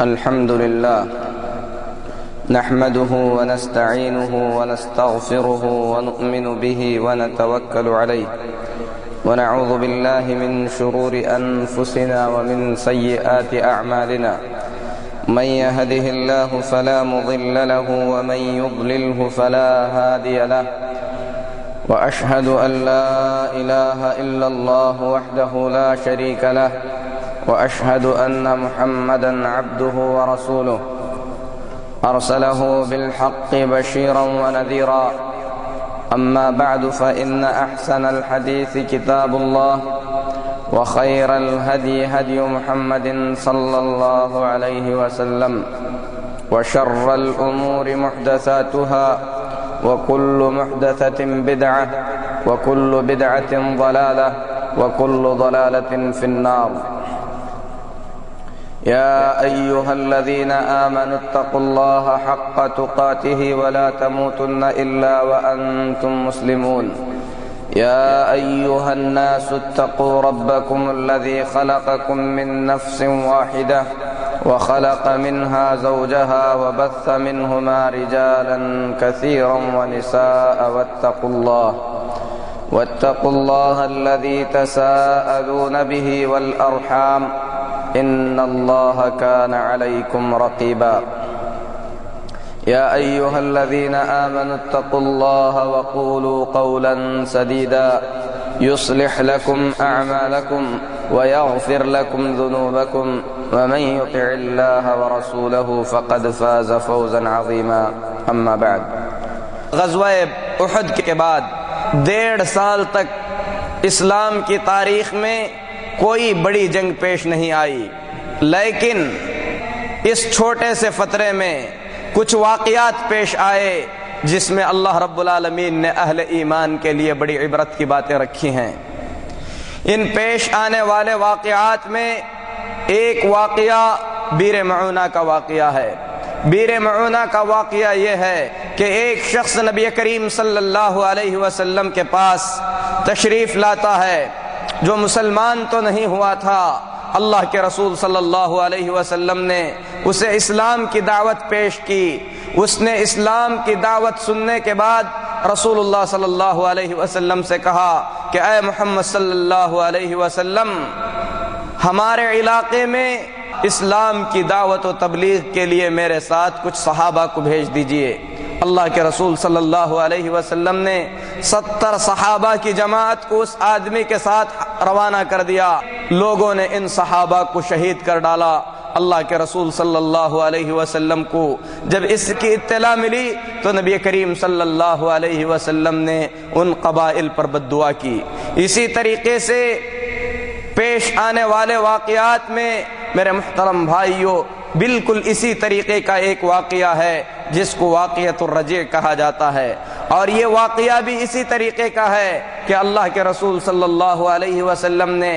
الحمد لله نحمده ونستعينه ونستغفره ونؤمن به ونتوكل عليه ونعوذ بالله من شرور أنفسنا ومن سيئات أعمالنا من يهده الله فلا مضل له ومن يضلله فلا هادي له وأشهد أن لا إله إلا الله وحده لا شريك له وأشهد أن محمدًا عبده ورسوله أرسله بالحق بشيرًا ونذيرًا أما بعد فإن أحسن الحديث كتاب الله وخير الهدي هدي محمد صلى الله عليه وسلم وشر الأمور محدثاتها وكل محدثة بدعة وكل بدعة ضلالة وكل ضلالة في النار يا أيها الذين آمنوا اتقوا الله حق تقاته ولا تموتن إلا وأنتم مسلمون يا أيها الناس اتقوا ربكم الذي خلقكم من نفس واحدة وخلق منها زوجها وبث منهما رجالا كثيرا ونساء واتقوا الله الذي تساءلون به والأرحام إن الله كان عليكم رقيبا يا أيها الذين آمنوا اتقوا الله وقولوا قولا سديدا يصلح لكم أعمالكم ويغفر لكم ذنوبكم ومن يطع الله ورسوله فقد فاز فوزا عظيما أما بعد غزوہ احد کے بعد 1.5 سال تک اسلام کی تاریخ میں کوئی بڑی جنگ پیش نہیں آئی، لیکن اس چھوٹے سے فترے میں کچھ واقعات پیش آئے جس میں اللہ رب العالمین نے اہل ایمان کے لیے بڑی عبرت کی باتیں رکھی ہیں۔ ان پیش آنے والے واقعات میں ایک واقعہ بیر معونہ کا واقعہ ہے۔ بیر معونہ کا واقعہ یہ ہے کہ ایک شخص نبی کریم صلی اللہ علیہ وسلم کے پاس تشریف لاتا ہے جو مسلمان تو نہیں ہوا تھا۔ اللہ کے رسول صلی اللہ علیہ وسلم نے اسے اسلام کی دعوت پیش کی۔ اس نے اسلام کی دعوت سننے کے بعد رسول اللہ صلی اللہ علیہ وسلم سے کہا کہ اے محمد صلی اللہ علیہ وسلم، ہمارے علاقے میں اسلام کی دعوت و تبلیغ کے لیے میرے ساتھ کچھ صحابہ کو بھیج دیجئے۔ اللہ کے رسول صلی اللہ علیہ وسلم نے 70 صحابہ کی جماعت کو اس آدمی کے ساتھ روانہ کر دیا۔ لوگوں نے ان صحابہ کو شہید کر ڈالا۔ اللہ کے رسول صلی اللہ علیہ وسلم کو جب اس کی اطلاع ملی تو نبی کریم صلی اللہ علیہ وسلم نے ان قبائل پر بد دعا کی۔ اسی طریقے سے پیش آنے والے واقعات میں میرے محترم بھائیوں بالکل اسی طریقے کا ایک واقعہ ہے جس کو واقعۃ الرجیع کہا جاتا ہے، اور یہ واقعہ بھی اسی طریقے کا ہے کہ اللہ کے رسول صلی اللہ علیہ وسلم نے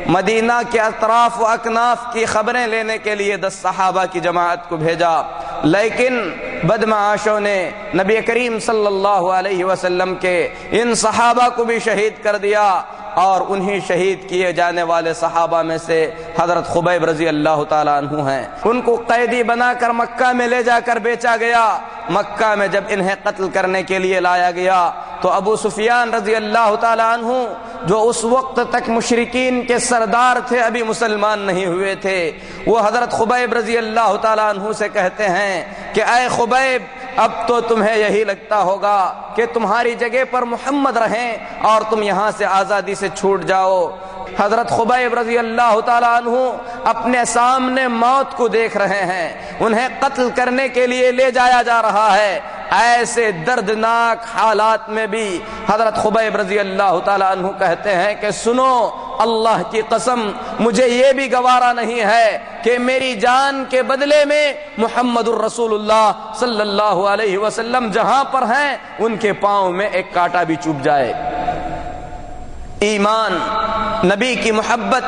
مدینہ کے اطراف و اکناف کی خبریں لینے کے لیے 10 صحابہ کی جماعت کو بھیجا، لیکن بدمعاشوں نے نبی کریم صلی اللہ علیہ وسلم کے ان صحابہ کو بھی شہید کر دیا، اور انہی شہید کیے جانے والے صحابہ میں سے حضرت خبیب رضی اللہ تعالیٰ عنہ ہیں۔ ان کو قیدی بنا کر مکہ میں لے جا کر بیچا گیا۔ مکہ میں جب انہیں قتل کرنے کے لیے لایا گیا تو ابو سفیان رضی اللہ تعالیٰ عنہ جو اس وقت تک مشرکین کے سردار تھے، ابھی مسلمان نہیں ہوئے تھے، وہ حضرت خبیب رضی اللہ تعالیٰ عنہ سے کہتے ہیں کہ اے خبیب، اب تو تمہیں یہی لگتا ہوگا کہ تمہاری جگہ پر محمد رہیں اور تم یہاں سے آزادی سے چھوٹ جاؤ۔ حضرت خبیب رضی اللہ تعالیٰ عنہ اپنے سامنے موت کو دیکھ رہے ہیں، انہیں قتل کرنے کے لیے لے جایا جا رہا ہے۔ ایسے دردناک حالات میں بھی حضرت خبیب رضی اللہ تعالیٰ عنہ کہتے ہیں کہ سنو، اللہ کی قسم مجھے یہ بھی گوارا نہیں ہے کہ میری جان کے بدلے میں محمد الرسول اللہ صلی اللہ علیہ وسلم جہاں پر ہیں ان کے پاؤں میں ایک کانٹا بھی چبھ جائے۔ ایمان، نبی کی محبت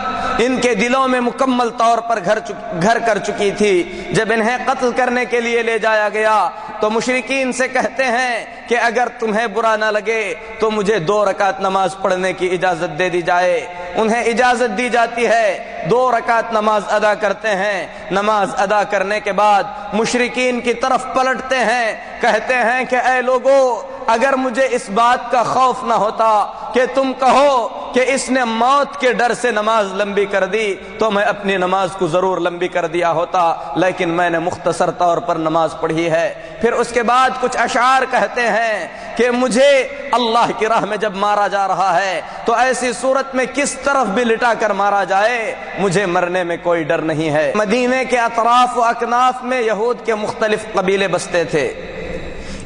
ان کے دلوں میں مکمل طور پر گھر کر چکی تھی۔ جب انہیں قتل کرنے کے لیے لے جایا گیا، تو مشرکین سے کہتے ہیں کہ اگر تمہیں برا نہ لگے تو مجھے 2 رکعت نماز پڑھنے کی اجازت دے دی جائے۔ انہیں اجازت دی جاتی ہے، 2 رکعت نماز ادا کرتے ہیں۔ نماز ادا کرنے کے بعد مشرکین کی طرف پلٹتے ہیں، کہتے ہیں کہ اے لوگو، اگر مجھے اس بات کا خوف نہ ہوتا کہ تم کہو کہ اس نے موت کے ڈر سے نماز لمبی کر دی تو میں اپنی نماز کو ضرور لمبی کر دیا ہوتا، لیکن میں نے مختصر طور پر نماز پڑھی ہے۔ پھر اس کے بعد کچھ اشعار کہتے ہیں کہ مجھے اللہ کی راہ میں جب مارا جا رہا ہے تو ایسی صورت میں کس طرف بھی لٹا کر مارا جائے، مجھے مرنے میں کوئی ڈر نہیں ہے۔ مدینے کے اطراف و اکناف میں یہود کے مختلف قبیلے بستے تھے۔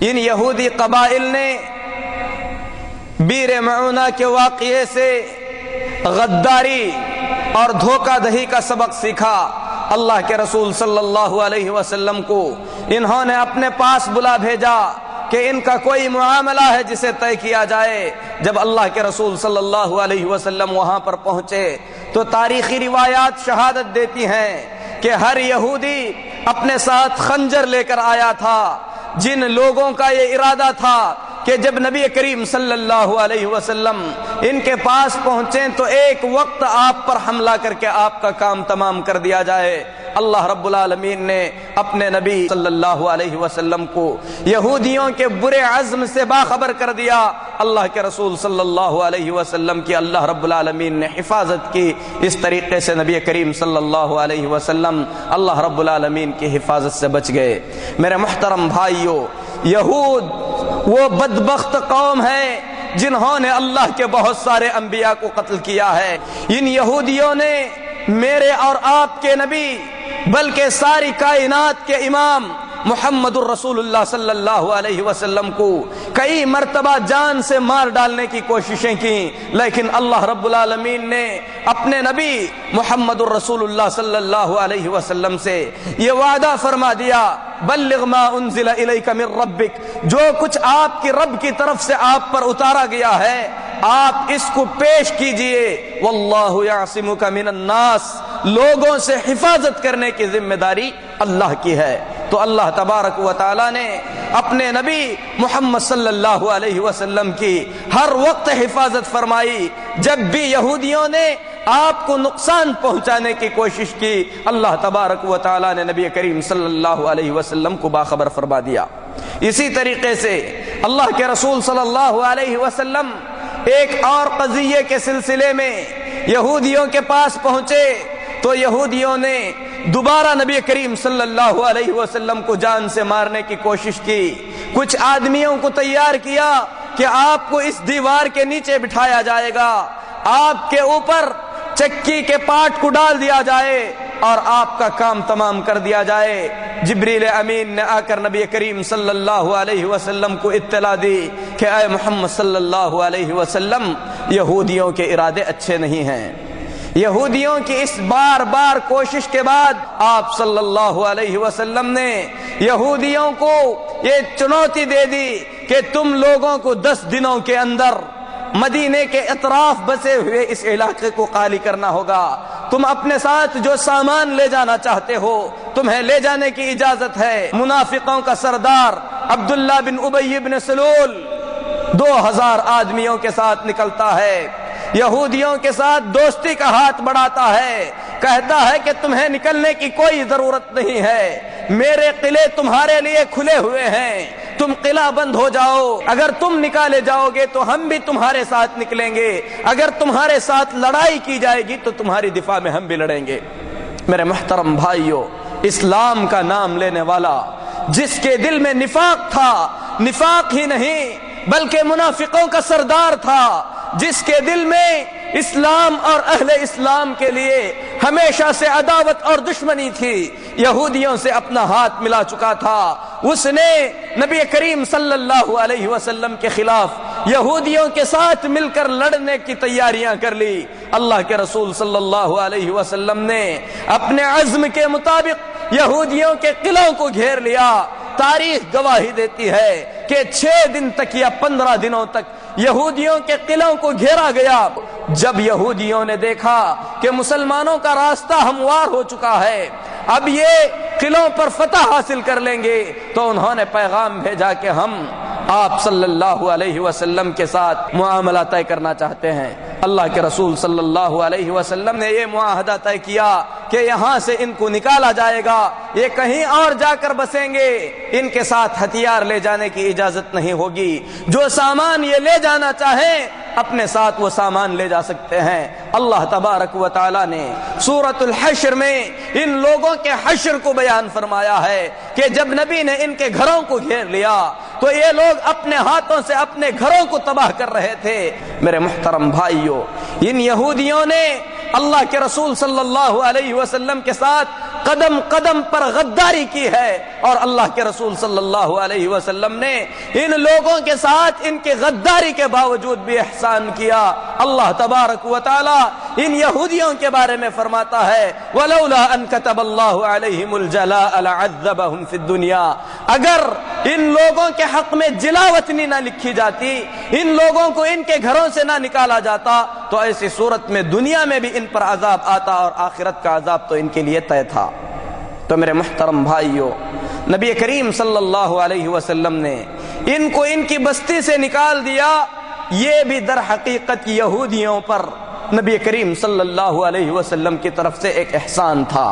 ان یہودی قبائل نے بیر معونہ کے واقعے سے غداری اور دھوکہ دہی کا سبق سیکھا۔ اللہ کے رسول صلی اللہ علیہ وسلم کو انہوں نے اپنے پاس بلا بھیجا کہ ان کا کوئی معاملہ ہے جسے طے کیا جائے۔ جب اللہ کے رسول صلی اللہ علیہ وسلم وہاں پر پہنچے تو تاریخی روایات شہادت دیتی ہیں کہ ہر یہودی اپنے ساتھ خنجر لے کر آیا تھا۔ جن لوگوں کا یہ ارادہ تھا کہ جب نبی کریم صلی اللہ علیہ وسلم ان کے پاس پہنچیں تو ایک وقت آپ پر حملہ کر کے آپ کا کام تمام کر دیا جائے، اللہ رب العالمین نے اپنے نبی صلی اللہ علیہ وسلم کو یہودیوں کے برے عزم سے باخبر کر دیا۔ اللہ کے رسول صلی اللہ علیہ وسلم کی اللہ رب العالمین نے حفاظت کی۔ اس طریقے سے نبی کریم صلی اللہ علیہ وسلم اللہ رب العالمین کی حفاظت سے بچ گئے۔ میرے محترم بھائیوں، یہود وہ بدبخت قوم ہے جنہوں نے اللہ کے بہت سارے انبیاء کو قتل کیا ہے۔ ان یہودیوں نے میرے اور آپ کے نبی بلکہ ساری کائنات کے امام محمد الرسول اللہ صلی اللہ علیہ وسلم کو کئی مرتبہ جان سے مار ڈالنے کی کوششیں کی، لیکن اللہ رب العالمین نے اپنے نبی محمد الرسول اللہ صلی اللہ علیہ وسلم سے یہ وعدہ فرما دیا، بلغ ما انزل الیک من ربک، جو کچھ آپ کی رب کی طرف سے آپ پر اتارا گیا ہے آپ اس کو پیش کیجئے، واللہ یعصمک من الناس، لوگوں سے حفاظت کرنے کی ذمہ داری اللہ کی ہے۔ تو اللہ تبارک و تعالی نے اپنے نبی محمد صلی اللہ علیہ وسلم کی ہر وقت حفاظت فرمائی۔ جب بھی یہودیوں نے آپ کو نقصان پہنچانے کی کوشش کی، اللہ تبارک و تعالی نے نبی کریم صلی اللہ علیہ وسلم کو باخبر فرما دیا۔ اسی طریقے سے اللہ کے رسول صلی اللہ علیہ وسلم ایک اور قضیے کے سلسلے میں یہودیوں کے پاس پہنچے تو یہودیوں نے دوبارہ نبی کریم صلی اللہ علیہ وسلم کو جان سے مارنے کی کوشش کی۔ کچھ آدمیوں کو تیار کیا کہ آپ کو اس دیوار کے نیچے بٹھایا جائے گا، آپ کے اوپر چکی کے پاٹ کو ڈال دیا جائے اور آپ کا کام تمام کر دیا جائے۔ جبریل امین نے آ کر نبی کریم صلی اللہ علیہ وسلم کو اطلاع دی کہ اے محمد صلی اللہ علیہ وسلم، یہودیوں کے ارادے اچھے نہیں ہیں۔ یہودیوں کی اس بار بار کوشش کے بعد آپ صلی اللہ علیہ وسلم نے یہودیوں کو یہ چنوتی دے دی کہ تم لوگوں کو 10 دنوں کے اندر مدینے کے اطراف بسے ہوئے اس علاقے کو خالی کرنا ہوگا۔ تم اپنے ساتھ جو سامان لے جانا چاہتے ہو تمہیں لے جانے کی اجازت ہے۔ منافقوں کا سردار عبداللہ بن ابی بن سلول 2000 آدمیوں کے ساتھ نکلتا ہے، یہودیوں کے ساتھ دوستی کا ہاتھ بڑھاتا ہے، کہتا ہے کہ تمہیں نکلنے کی کوئی ضرورت نہیں ہے، میرے قلعے تمہارے لیے کھلے ہوئے ہیں، تم قلعہ بند ہو جاؤ، اگر تم نکالے جاؤ گے تو ہم بھی تمہارے ساتھ نکلیں گے، اگر تمہارے ساتھ لڑائی کی جائے گی تو تمہاری دفاع میں ہم بھی لڑیں گے۔ میرے محترم بھائیوں، اسلام کا نام لینے والا جس کے دل میں نفاق تھا، نفاق ہی نہیں بلکہ منافقوں کا سردار تھا، جس کے دل میں اسلام اور اہل اسلام کے لیے ہمیشہ سے عداوت اور دشمنی تھی، یہودیوں سے اپنا ہاتھ ملا چکا تھا، اس نے نبی کریم صلی اللہ علیہ وسلم کے خلاف یہودیوں کے ساتھ مل کر لڑنے کی تیاریاں کر لی۔ اللہ کے رسول صلی اللہ علیہ وسلم نے اپنے عزم کے مطابق یہودیوں کے قلعوں کو گھیر لیا۔ تاریخ گواہی دیتی ہے کہ 6 دن تک یا 15 دنوں تک یہودیوں کے قلعوں کو گھیرا گیا۔ جب یہودیوں نے دیکھا کہ مسلمانوں کا راستہ ہموار ہو چکا ہے، اب یہ قلعوں پر فتح حاصل کر لیں گے، تو انہوں نے پیغام بھیجا کہ ہم آپ صلی اللہ علیہ وسلم کے ساتھ معاملہ طے کرنا چاہتے ہیں۔ اللہ کے رسول صلی اللہ علیہ وسلم نے یہ معاہدہ طے کیا کہ یہاں سے ان کو نکالا جائے گا، یہ کہیں اور جا کر بسیں گے، ان کے ساتھ ہتھیار لے جانے کی اجازت نہیں ہوگی، جو سامان یہ لے جانا چاہیں اپنے ساتھ وہ سامان لے جا سکتے ہیں۔ اللہ تبارک و تعالی نے سورۃ الحشر میں ان لوگوں کے حشر کو بیان فرمایا ہے کہ جب نبی نے ان کے گھروں کو گھیر لیا تو یہ لوگ اپنے ہاتھوں سے اپنے گھروں کو تباہ کر رہے تھے۔ میرے محترم بھائیوں، ان یہودیوں نے اللہ کے رسول صلی اللہ علیہ وسلم کے ساتھ قدم قدم پر غداری کی ہے، اور اللہ کے رسول صلی اللہ علیہ وسلم نے ان لوگوں کے ساتھ ان کے غداری کے باوجود بھی احسان کیا۔ اللہ تبارک و تعالی ان یہودیوں کے بارے میں فرماتا ہے وَلَوْلَا أَن كَتَبَ اللَّهُ عَلَيْهِمُ الْجَلَاءَ لَعَذَّبَهُمْ فِي الدُّنْيَا، اگر ان لوگوں کے حق میں جلاوطنی نہ لکھی جاتی، ان لوگوں کو ان کے گھروں سے نہ نکالا جاتا، تو ایسی صورت میں دنیا میں بھی ان پر عذاب آتا اور آخرت کا عذاب تو ان کے لیے طے تھا۔ تو میرے محترم بھائیوں، نبی کریم صلی اللہ علیہ وسلم نے ان کو ان کی بستی سے نکال دیا، یہ بھی در حقیقت یہودیوں پر نبی کریم صلی اللہ علیہ وسلم کی طرف سے ایک احسان تھا،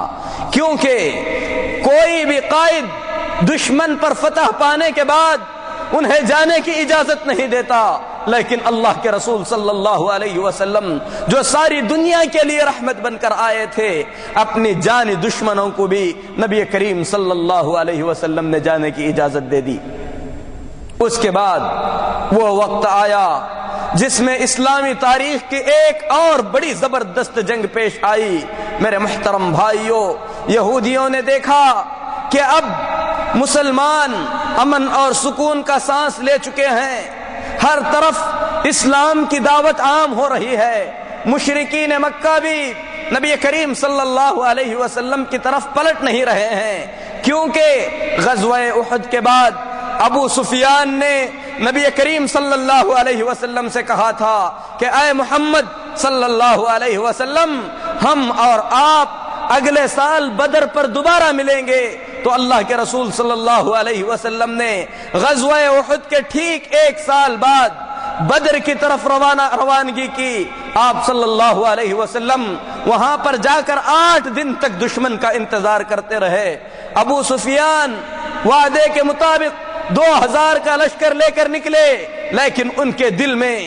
کیونکہ کوئی بھی قائد دشمن پر فتح پانے کے بعد انہیں جانے کی اجازت نہیں دیتا، لیکن اللہ کے رسول صلی اللہ علیہ وسلم جو ساری دنیا کے لیے رحمت بن کر آئے تھے، اپنی جانی دشمنوں کو بھی نبی کریم صلی اللہ علیہ وسلم نے جانے کی اجازت دے دی۔ اس کے بعد وہ وقت آیا جس میں اسلامی تاریخ کی ایک اور بڑی زبردست جنگ پیش آئی۔ میرے محترم بھائیوں، یہودیوں نے دیکھا کہ اب مسلمان امن اور سکون کا سانس لے چکے ہیں، ہر طرف اسلام کی دعوت عام ہو رہی ہے، مشرکین مکہ بھی نبی کریم صلی اللہ علیہ وسلم کی طرف پلٹ نہیں رہے ہیں، کیونکہ غزوہ احد کے بعد ابو سفیان نے نبی کریم صلی اللہ علیہ وسلم سے کہا تھا کہ اے محمد صلی اللہ علیہ وسلم، ہم اور آپ اگلے سال بدر پر دوبارہ ملیں گے۔ تو اللہ کے رسول صلی اللہ علیہ وسلم نے غزوہ احد کے ٹھیک ایک سال بعد بدر کی طرف روانگی کی۔ آپ صلی اللہ علیہ وسلم وہاں پر جا کر 8 دن تک دشمن کا انتظار کرتے رہے۔ ابو سفیان وعدے کے مطابق 2000 کا لشکر لے کر نکلے، لیکن ان کے دل میں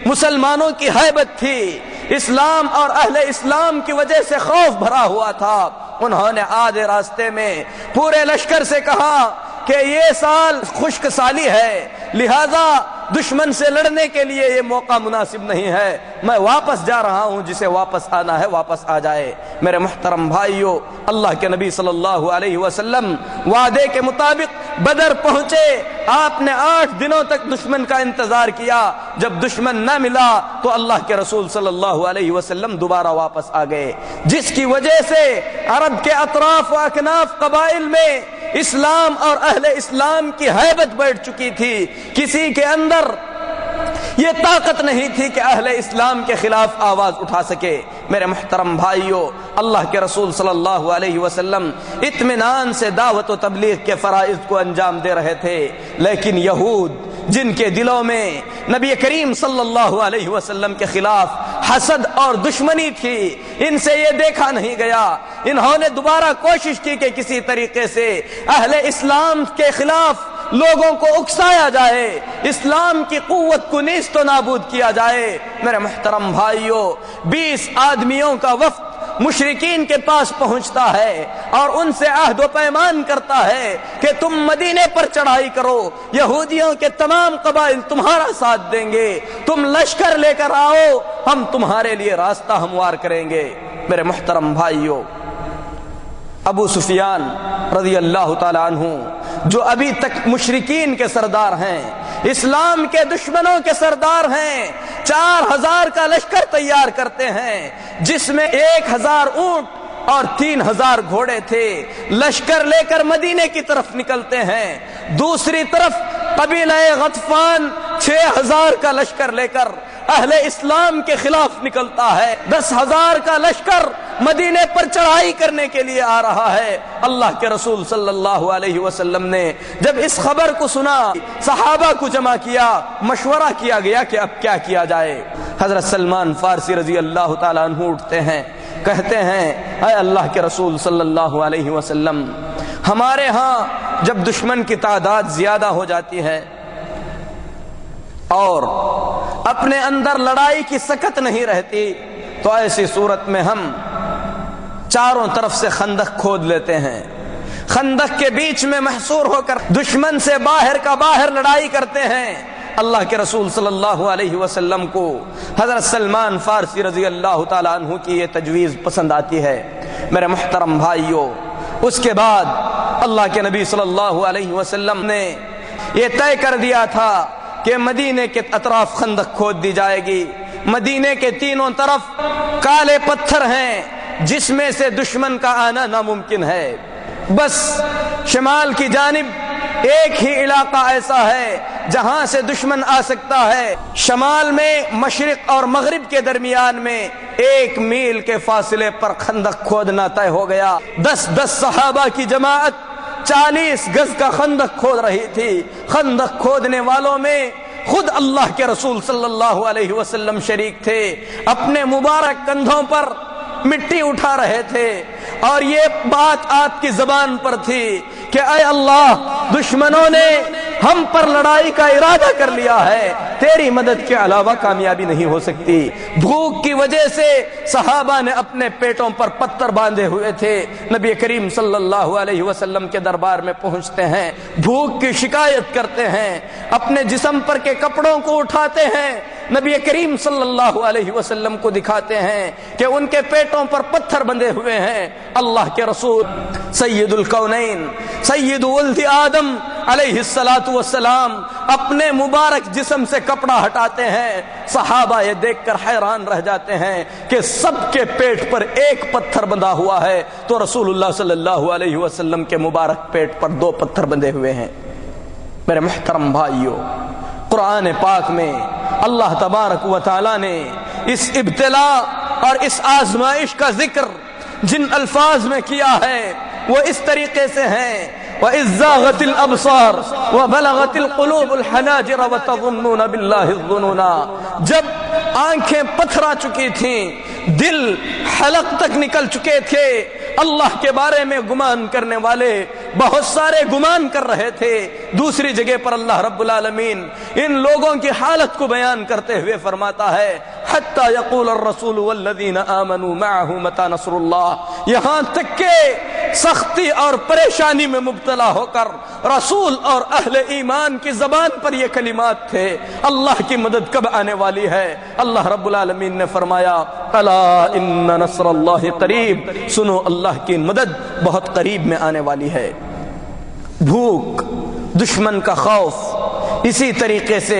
مسلمانوں کی ہیبت تھی، اسلام اور اہل اسلام کی وجہ سے خوف بھرا ہوا تھا۔ انہوں نے آدھے راستے میں پورے لشکر سے کہا کہ یہ سال خشک سالی ہے، لہذا دشمن سے لڑنے کے لیے یہ موقع مناسب نہیں ہے، میں واپس جا رہا ہوں، جسے واپس آنا ہے واپس آ جائے۔ میرے محترم بھائیوں، اللہ کے نبی صلی اللہ علیہ وسلم وعدے کے مطابق بدر پہنچے، آپ نے 8 دنوں تک دشمن کا انتظار کیا، جب دشمن نہ ملا تو اللہ کے رسول صلی اللہ علیہ وسلم دوبارہ واپس آ گئے، جس کی وجہ سے عرب کے اطراف و اکناف قبائل میں اسلام اور اہل اسلام کی ہیبت بیٹھ چکی تھی، کسی کے اندر یہ طاقت نہیں تھی کہ اہل اسلام کے خلاف آواز اٹھا سکے۔ میرے محترم بھائیوں، اللہ کے رسول صلی اللہ علیہ وسلم اطمینان سے دعوت و تبلیغ کے فرائض کو انجام دے رہے تھے، لیکن یہود جن کے دلوں میں نبی کریم صلی اللہ علیہ وسلم کے خلاف حسد اور دشمنی تھی، ان سے یہ دیکھا نہیں گیا۔ انہوں نے دوبارہ کوشش کی کہ کسی طریقے سے اہل اسلام کے خلاف لوگوں کو اکسایا جائے، اسلام کی قوت کو نیست و نابود کیا جائے۔ میرے محترم بھائیوں، 20 آدمیوں کا وفد مشرکین کے پاس پہنچتا ہے اور ان سے عہد و پیمان کرتا ہے کہ تم مدینے پر چڑھائی کرو، یہودیوں کے تمام قبائل تمہارا ساتھ دیں گے، تم لشکر لے کر آؤ، ہم تمہارے لیے راستہ ہموار کریں گے۔ میرے محترم بھائیوں، ابو سفیان رضی اللہ تعالی عنہ جو ابھی تک مشرکین کے سردار ہیں، اسلام کے دشمنوں کے سردار ہیں، 4000 کا لشکر تیار کرتے ہیں، جس میں 1000 اونٹ اور 3000 گھوڑے تھے، لشکر لے کر مدینے کی طرف نکلتے ہیں۔ دوسری طرف قبیلہ غطفان 6000 کا لشکر لے کر اہل اسلام کے خلاف نکلتا ہے. 10,000 کا لشکر مدینے پر چڑھائی کرنے کے لیے آ رہا ہے. اللہ کے رسول صلی اللہ علیہ وسلم نے جب اس خبر کو سنا صحابہ کو جمع کیا, مشورہ کیا گیا کہ اب کیا کیا جائے. حضرت سلمان فارسی رضی اللہ تعالیٰ عنہ اٹھتے ہیں, کہتے ہیں اے اللہ کے رسول صلی اللہ علیہ وسلم, ہمارے ہاں جب دشمن کی تعداد زیادہ ہو جاتی ہے اور اپنے اندر لڑائی کی سکت نہیں رہتی تو ایسی صورت میں ہم چاروں طرف سے خندق کھود لیتے ہیں, خندق کے بیچ میں محصور ہو کر دشمن سے باہر کا باہر لڑائی کرتے ہیں. اللہ کے رسول صلی اللہ علیہ وسلم کو حضرت سلمان فارسی رضی اللہ تعالیٰ عنہ کی یہ تجویز پسند آتی ہے. میرے محترم بھائیوں, اس کے بعد اللہ کے نبی صلی اللہ علیہ وسلم نے یہ طے کر دیا تھا کہ مدینے کے اطراف خندق کھود دی جائے گی. مدینے کے تینوں طرف کالے پتھر ہیں جس میں سے دشمن کا آنا ناممکن ہے. بس شمال کی جانب ایک ہی علاقہ ایسا ہے جہاں سے دشمن آ سکتا ہے. شمال میں مشرق اور مغرب کے درمیان میں 1 میل کے فاصلے پر خندق کھودنا طے ہو گیا. 10 صحابہ کی جماعت 40 گز کا خندق کھود رہی تھی. خندق کھودنے والوں میں خود اللہ کے رسول صلی اللہ علیہ وسلم شریک تھے. اپنے مبارک کندھوں پر مٹی اٹھا رہے تھے اور یہ بات آپ کی زبان پر تھی کہ اے اللہ, دشمنوں نے ہم پر لڑائی کا ارادہ کر لیا ہے, تیری مدد کے علاوہ کامیابی نہیں ہو سکتی. بھوک کی وجہ سے صحابہ نے اپنے پیٹوں پر پتھر باندھے ہوئے تھے. نبی کریم صلی اللہ علیہ وسلم کے دربار میں پہنچتے ہیں, بھوک کی شکایت کرتے ہیں, اپنے جسم پر کے کپڑوں کو اٹھاتے ہیں, نبی کریم صلی اللہ علیہ وسلم کو دکھاتے ہیں کہ ان کے پیٹوں پر پتھر بندھے ہوئے ہیں. اللہ کے رسول سید الکونین سید ولد آدم علیہ الصلوۃ والسلام اپنے مبارک جسم سے کپڑا ہٹاتے ہیں. صحابہ یہ دیکھ کر حیران رہ جاتے ہیں کہ سب کے پیٹ پر ایک پتھر بندھا ہوا ہے تو رسول اللہ صلی اللہ علیہ وسلم کے مبارک پیٹ پر 2 پتھر بندھے ہوئے ہیں. میرے محترم بھائیوں, قرآن پاک میں اللہ تبارک و تعالی نے اس ابتلا اور اس آزمائش کا ذکر جن الفاظ میں کیا ہے وہ اس طریقے سے ہیں وَإِذْ زَاغَتِ الْأَبْصَارُ وَبَلَغَتِ الْقُلُوبُ الْحَنَاجِرَ وَتَظُنُّونَ بِاللَّهِ الظُّنُونَ. جب آنکھیں پتھرا چکی تھیں, دل حلق تک نکل چکے تھے, اللہ کے بارے میں گمان کرنے والے بہت سارے گمان کر رہے تھے. دوسری جگہ پر اللہ رب العالمین ان لوگوں کی حالت کو بیان کرتے ہوئے فرماتا ہے حتی یقول الرسول والذین آمنوا معه متی نصر اللہ, یہاں تک کہ سختی اور پریشانی میں مبتلا ہو کر رسول اور اہل ایمان کی زبان پر یہ کلمات تھے اللہ کی مدد کب آنے والی ہے. اللہ رب العالمین نے فرمایا الا ان نصر اللہ قریب, سنو اللہ کی مدد بہت قریب میں آنے والی ہے. بھوک, دشمن کا خوف, اسی طریقے سے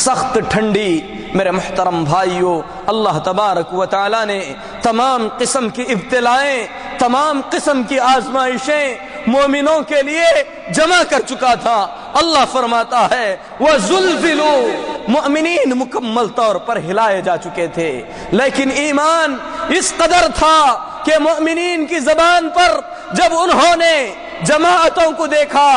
سخت ٹھنڈی. میرے محترم بھائیوں, اللہ تبارک و تعالی نے تمام قسم کی ابتلائیں, تمام قسم کی آزمائشیں مومنوں کے لیے جمع کر چکا تھا. اللہ فرماتا ہے وَزُلْزِلُوا, مؤمنین مکمل طور پر ہلائے جا چکے تھے, لیکن ایمان اس قدر تھا کہ مؤمنین کی زبان پر جب انہوں نے جماعتوں کو دیکھا,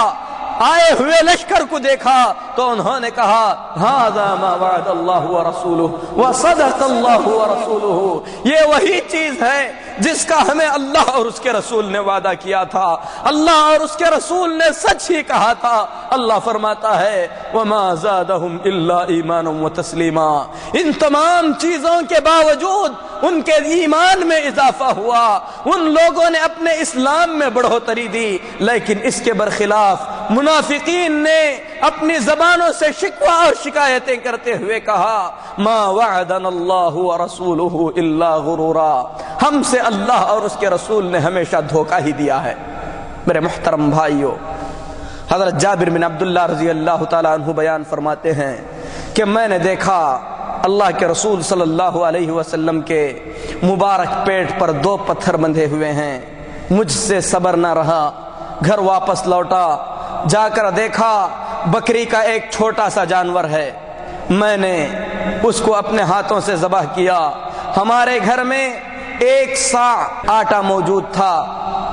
آئے ہوئے لشکر کو دیکھا, تو انہوں نے کہا ھذا ما وعد اللہ ورسولہ وصدق اللہ ورسولہ, یہ وہی چیز ہے جس کا ہمیں اللہ اور اس کے رسول نے وعدہ کیا تھا, اللہ اور اس کے رسول نے سچ ہی کہا تھا. اللہ فرماتا ہے وما زادہم الا ایمانا وتسلیما, ان تمام چیزوں کے باوجود ان کے ایمان میں اضافہ ہوا, ان لوگوں نے اپنے اسلام میں بڑھوتری دی, لیکن اس کے برخلاف منافقین نے اپنی زبانوں سے شکوہ اور شکایتیں کرتے ہوئے کہا ما وعدنا اللہ ورسولہ الا غرورا, ہم سے اللہ اور اس کے رسول نے ہمیشہ دھوکہ ہی دیا ہے. میرے محترم بھائیوں, حضرت جابر بن عبداللہ رضی اللہ تعالیٰ عنہ بیان فرماتے ہیں کہ میں نے دیکھا اللہ کے رسول صلی اللہ علیہ وسلم کے مبارک پیٹ پر 2 پتھر بندھے ہوئے ہیں. مجھ سے صبر نہ رہا, گھر واپس لوٹا, جا کر دیکھا بکری کا ایک چھوٹا سا جانور ہے. میں نے اس کو اپنے ہاتھوں سے ذبح کیا۔ ہمارے گھر میں 1 صاع آٹا موجود تھا۔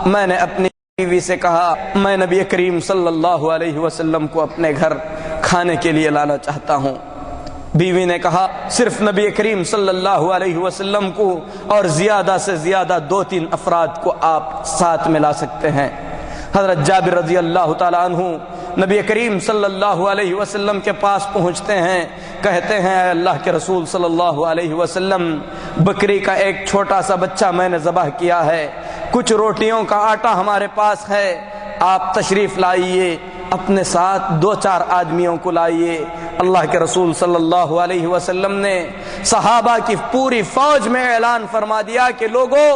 میں نے اپنی بیوی سے کہا میں نبی کریم صلی اللہ علیہ وسلم کو اپنے گھر کھانے کے لیے لانا چاہتا ہوں۔ بیوی نے کہا صرف نبی کریم صلی اللہ علیہ وسلم کو اور زیادہ سے زیادہ 2-3 افراد کو آپ ساتھ میں لا سکتے ہیں۔ حضرت جابر رضی اللہ تعالیٰ عنہ نبی کریم صلی اللہ علیہ وسلم کے پاس پہنچتے ہیں، کہتے ہیں اے اللہ کے رسول صلی اللہ علیہ وسلم، بکری کا ایک چھوٹا سا بچہ میں نے ذبح کیا ہے، کچھ روٹیوں کا آٹا ہمارے پاس ہے، آپ تشریف لائیے، اپنے ساتھ 2-4 آدمیوں کو لائیے۔ اللہ کے رسول صلی اللہ علیہ وسلم نے صحابہ کی پوری فوج میں اعلان فرما دیا کہ لوگوں،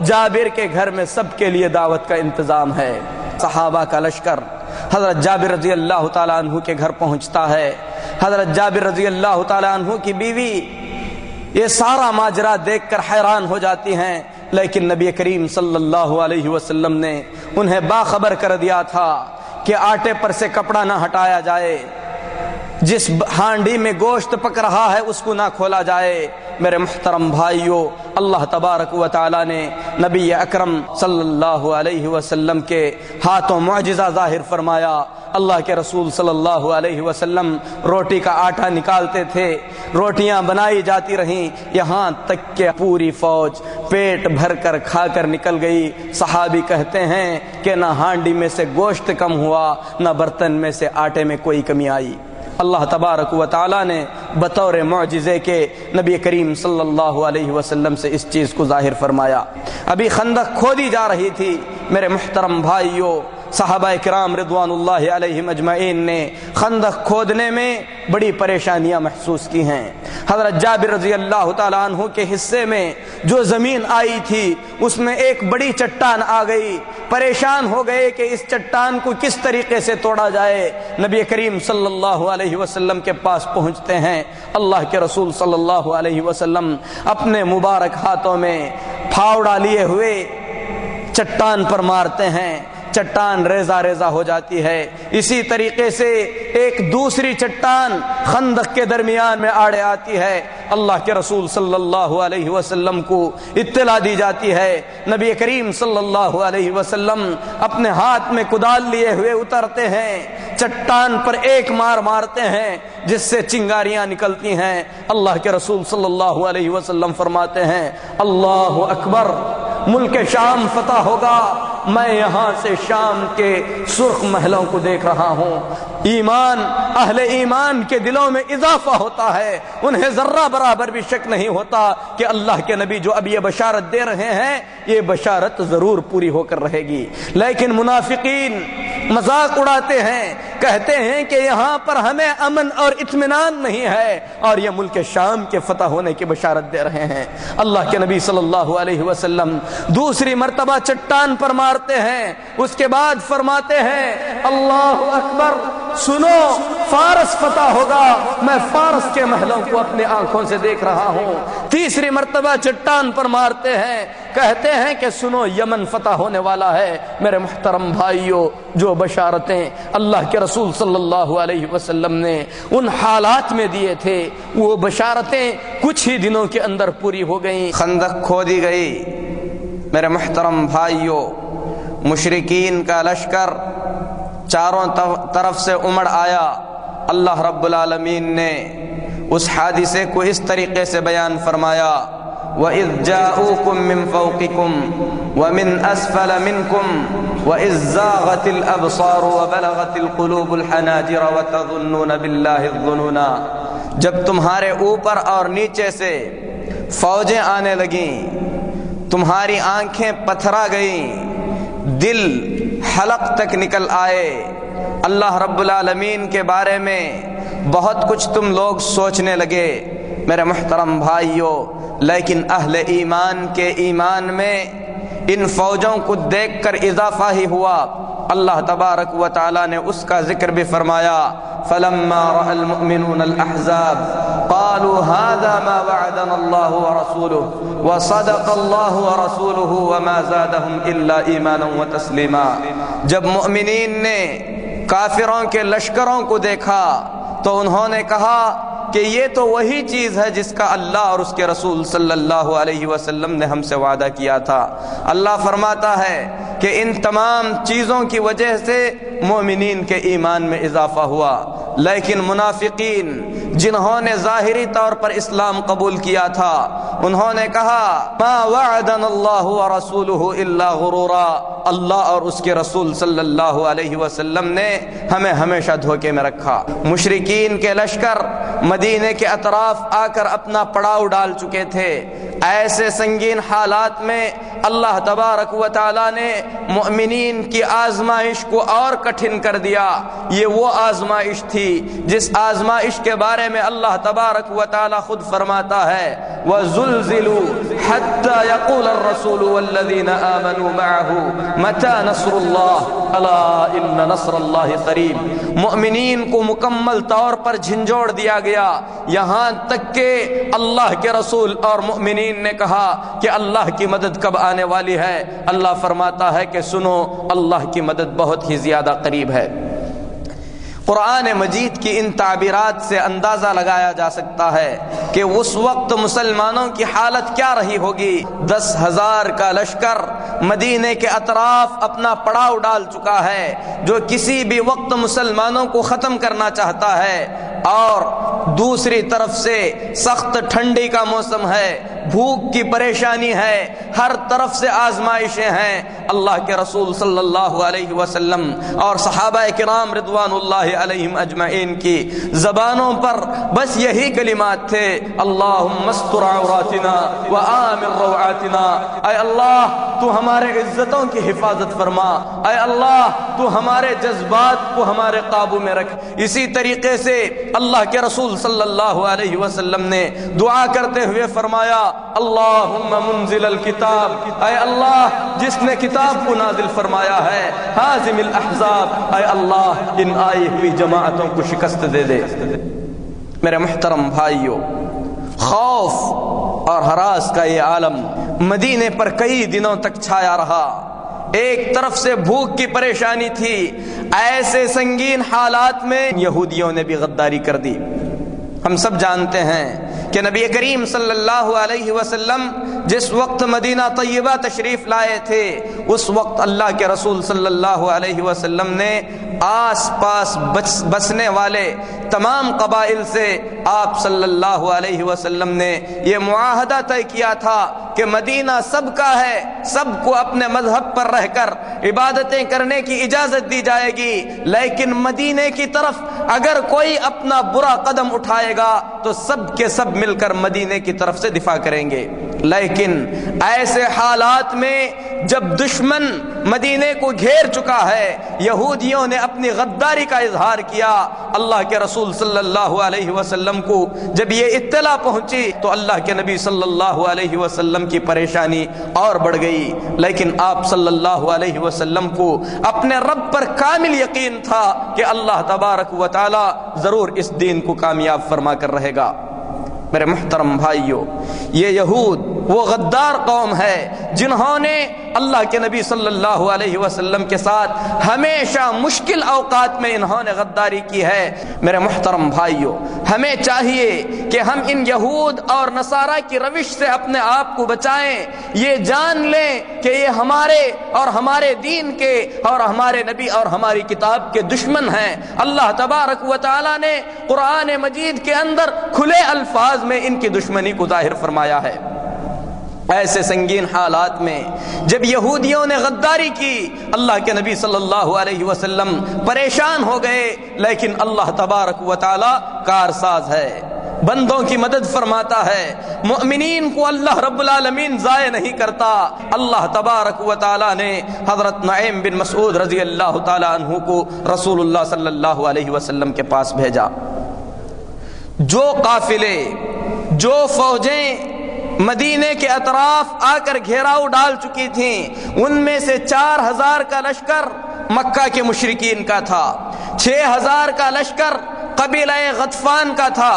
جابر کے گھر میں سب کے لیے دعوت کا انتظام ہے۔ صحابہ کا لشکر حضرت جابر رضی اللہ تعالیٰ عنہ کے گھر پہنچتا ہے۔ حضرت جابر رضی اللہ تعالیٰ عنہ کی بیوی یہ سارا ماجرا دیکھ کر حیران ہو جاتی ہیں، لیکن نبی کریم صلی اللہ علیہ وسلم نے انہیں باخبر کر دیا تھا کہ آٹے پر سے کپڑا نہ ہٹایا جائے، جس ہانڈی میں گوشت پک رہا ہے اس کو نہ کھولا جائے۔ میرے محترم بھائیوں، اللہ تبارک و تعالی نے نبی اکرم صلی اللہ علیہ وسلم کے ہاتھوں معجزہ ظاہر فرمایا۔ اللہ کے رسول صلی اللہ علیہ وسلم روٹی کا آٹا نکالتے تھے، روٹیاں بنائی جاتی رہیں، یہاں تک کہ پوری فوج پیٹ بھر کر کھا کر نکل گئی۔ صحابی کہتے ہیں کہ نہ ہانڈی میں سے گوشت کم ہوا، نہ برتن میں سے آٹے میں کوئی کمی آئی۔ اللہ تبارک و تعالی نے بطور معجزے کے نبی کریم صلی اللہ علیہ وسلم سے اس چیز کو ظاہر فرمایا۔ ابھی خندق کھودی جا رہی تھی۔ میرے محترم بھائیوں، صحابہ کرام رضوان اللہ علیہم اجمعین نے خندق کھودنے میں بڑی پریشانیاں محسوس کی ہیں۔ حضرت جابر رضی اللہ تعالیٰ عنہ کے حصے میں جو زمین آئی تھی اس میں ایک بڑی چٹان آ گئی، پریشان ہو گئے کہ اس چٹان کو کس طریقے سے توڑا جائے۔ نبی کریم صلی اللہ علیہ وسلم کے پاس پہنچتے ہیں۔ اللہ کے رسول صلی اللہ علیہ وسلم اپنے مبارک ہاتھوں میں پھاوڑا لیے ہوئے چٹان پر مارتے ہیں، چٹان ریزہ ریزہ ہو جاتی ہے۔ اسی طریقے سے ایک دوسری چٹان خندق کے درمیان میں آڑے آتی ہے۔ اللہ کے رسول صلی اللہ علیہ وسلم کو اطلاع دی جاتی ہے۔ نبی کریم صلی اللہ علیہ وسلم اپنے ہاتھ میں کدال لیے ہوئے اترتے ہیں، چٹان پر ایک مار مارتے ہیں جس سے چنگاریاں نکلتی ہیں۔ اللہ کے رسول صلی اللہ علیہ وسلم فرماتے ہیں اللہ اکبر، ملک شام فتح ہوگا۔ میں یہاں سے شام کے سرخ محلوں کو دیکھ رہا ہوں۔ ایمان، اہل ایمان کے دلوں میں اضافہ ہوتا ہے، انہیں ذرہ برابر بھی شک نہیں ہوتا کہ اللہ کے نبی جو اب یہ بشارت دے رہے ہیں یہ بشارت ضرور پوری ہو کر رہے گی۔ لیکن منافقین مذاق اڑاتے ہیں، کہتے ہیں کہ یہاں پر ہمیں امن اور اطمینان نہیں ہے، اور یہ ملک شام کے فتح ہونے کی بشارت دے رہے ہیں۔ اللہ کے نبی صلی اللہ علیہ وسلم دوسری مرتبہ چٹان پر مارتے ہیں، اس کے بعد فرماتے ہیں اللہ اکبر، سنو فارس فتح ہوگا، میں فارس کے محلوں کو اپنے آنکھوں سے دیکھ رہا ہوں۔ تیسری مرتبہ چٹان پر مارتے ہیں، کہتے ہیں کہ سنو یمن فتح ہونے والا ہے۔ میرے محترم بھائیوں، جو بشارتیں اللہ کے رسول صلی اللہ علیہ وسلم نے ان حالات میں دیے تھے وہ بشارتیں کچھ ہی دنوں کے اندر پوری ہو گئیں۔ خندق کھودی گئی۔ میرے محترم بھائیوں، مشرکین کا لشکر چاروں طرف سے امڑ آیا۔ اللہ رب العالمین نے اس حادثے کو اس طریقے سے بیان فرمایا وَإِذْ جَاءُوكُم مِّن فَوْقِكُمْ وَمِنْ أَسْفَلَ مِنْكُمْ وَإِذْ زَاغَتِ الْأَبْصَارُ وَبَلَغَتِ الْقُلُوبُ الْحَنَاجِرَ وَتَظُنُّونَ بِاللَّهِ الظُّنُونَا۔ جب تمہارے اوپر اور نیچے سے فوجیں آنے لگیں، تمہاری آنکھیں پتھرا گئیں، دل حلق تک نکل آئے، اللہ رب العالمین کے بارے میں بہت کچھ تم لوگ سوچنے لگے۔ میرے محترم بھائیوں، لیکن اہل ایمان کے ایمان میں ان فوجوں کو دیکھ کر اضافہ ہی ہوا۔ اللہ تبارک و تعالی نے اس کا ذکر بھی فرمایا فَلَمَّا رَأَى الْمُؤْمِنُونَ الْأَحْزَابَ قَالُوا هَذَا مَا وَعَدَنَا اللَّهُ وَرَسُولُهُ وَصَدَقَ اللَّهُ وَرَسُولُهُ وَمَا زَادَهُمْ إِلَّا إِيمَانًا وَتَسْلِيمًا۔ جب مؤمنین نے کافروں کے لشکروں کو دیکھا تو انہوں نے کہا کہ یہ تو وہی چیز ہے جس کا اللہ اور اس کے رسول صلی اللہ علیہ وسلم نے ہم سے وعدہ کیا تھا۔ اللہ فرماتا ہے کہ ان تمام چیزوں کی وجہ سے مومنین کے ایمان میں اضافہ ہوا، لیکن منافقین جنہوں نے ظاہری طور پر اسلام قبول کیا تھا انہوں نے کہا ما وعدنا اللہ ورسولہ الا غرورا، اللہ اور اس کے رسول صلی اللہ علیہ وسلم نے ہمیں ہمیشہ دھوکے میں رکھا۔ مشرکین کے لشکر مدینے کے اطراف آ کر اپنا پڑاؤ ڈال چکے تھے۔ ایسے سنگین حالات میں اللہ تبارک و تعالی نے مؤمنین کی آزمائش کو اور کٹھن کر دیا۔ یہ وہ آزمائش تھی جس آزمائش کے بارے میں اللہ تبارک و تعالی خود فرماتا ہے وَزُلْزِلُوا حَتَّى يَقُولَ الرَّسُولُ وَالَّذِينَ آمَنُوا مَعَهُ مَتَى نَصْرُ اللَّهِ أَلَا إِنَّ نَصْرَ اللَّهِ قَرِيبٌ۔ مؤمنین کو مکمل طور پر جھنجھوڑ دیا گیا، یہاں تک کہ اللہ کے رسول اور مؤمنین نے کہا کہ اللہ کی مدد کب آنے والی ہے؟ اللہ فرماتا ہے کہ سنو، اللہ کی مدد بہت ہی زیادہ قریب ہے۔ قرآن مجید کی ان تعبیرات سے اندازہ لگایا جا سکتا ہے کہ اس وقت مسلمانوں کی حالت کیا رہی ہوگی۔ 10,000 کا لشکر مدینے کے اطراف اپنا پڑاؤ ڈال چکا ہے، جو کسی بھی وقت مسلمانوں کو ختم کرنا چاہتا ہے، اور دوسری طرف سے سخت ٹھنڈی کا موسم ہے، بھوک کی پریشانی ہے، ہر طرف سے آزمائشیں ہیں۔ اللہ کے رسول صلی اللہ علیہ وسلم اور صحابہ کرام رضوان اللہ علیہم اجمعین کی زبانوں پر بس یہی کلمات تھے، اللہم استر عوراتنا وآمن روعاتنا، اے اللہ تو ہمارے عزتوں کی حفاظت فرما، اے اللہ تو ہمارے جذبات کو ہمارے قابو میں رکھ۔ اسی طریقے سے اللہ کے رسول صلی اللہ علیہ وسلم نے دعا کرتے ہوئے فرمایا اللہم منزل الکتاب، اے اللہ جس نے کتاب کو نازل فرمایا ہے، حازم الاحزاب، اے اللہ ان آئی ہوئی جماعتوں کو شکست دے دے۔ میرے محترم بھائیو، خوف اور ہراس کا یہ عالم مدینے پر کئی دنوں تک چھایا رہا۔ ایک طرف سے بھوک کی پریشانی تھی، ایسے سنگین حالات میں یہودیوں نے بھی غداری کر دی۔ ہم سب جانتے ہیں کہ نبی کریم صلی اللہ علیہ وسلم جس وقت مدینہ طیبہ تشریف لائے تھے، اس وقت اللہ کے رسول صلی اللہ علیہ وسلم نے آس پاس بسنے والے تمام قبائل سے آپ صلی اللہ علیہ وسلم نے یہ معاہدہ طے کیا تھا کہ مدینہ سب کا ہے، سب کو اپنے مذہب پر رہ کر عبادتیں کرنے کی اجازت دی جائے گی، لیکن مدینے کی طرف اگر کوئی اپنا برا قدم اٹھائے گا تو سب کے سب مل کر مدینے کی طرف سے دفاع کریں گے۔ لیکن ایسے حالات میں جب دشمن مدینے کو گھیر چکا ہے، یہودیوں نے اپنی غداری کا اظہار کیا۔ اللہ کے رسول صلی اللہ علیہ وسلم کو جب یہ اطلاع پہنچی تو اللہ کے نبی صلی اللہ علیہ وسلم کی پریشانی اور بڑھ گئی، لیکن آپ صلی اللہ علیہ وسلم کو اپنے رب پر کامل یقین تھا کہ اللہ تبارک و تعالی ضرور اس دین کو کامیاب فرما کر رہے گا۔ میرے محترم بھائیو، یہ یہود وہ غدار قوم ہے جنہوں نے اللہ کے نبی صلی اللہ علیہ وسلم کے ساتھ ہمیشہ مشکل اوقات میں انہوں نے غداری کی ہے۔ میرے محترم بھائیو، ہمیں چاہیے کہ ہم ان یہود اور نصارہ کی روش سے اپنے آپ کو بچائیں، یہ جان لیں کہ یہ ہمارے اور ہمارے دین کے اور ہمارے نبی اور ہماری کتاب کے دشمن ہیں۔ اللہ تبارک و تعالی نے قرآن مجید کے اندر کھلے الفاظ میں ان کی دشمنی کو ظاہر فرمایا ہے۔ ایسے سنگین حالات میں جب یہودیوں نے غداری کی، اللہ کے نبی صلی اللہ علیہ وسلم پریشان ہو گئے، لیکن اللہ تبارک و تعالی کارساز ہے، بندوں کی مدد فرماتا ہے، مؤمنین کو اللہ رب العالمین ضائع نہیں کرتا۔ اللہ تبارک و تعالی نے حضرت نعیم بن مسعود رضی اللہ تعالی عنہ کو رسول اللہ صلی اللہ علیہ وسلم کے پاس بھیجا۔ جو قافلے، جو فوجیں مدینے کے اطراف آ کر گھیراؤ ڈال چکی تھیں، ان میں سے 4,000 کا لشکر مکہ کے مشرکین کا تھا، 6,000 کا لشکر قبیلہ غطفان کا تھا،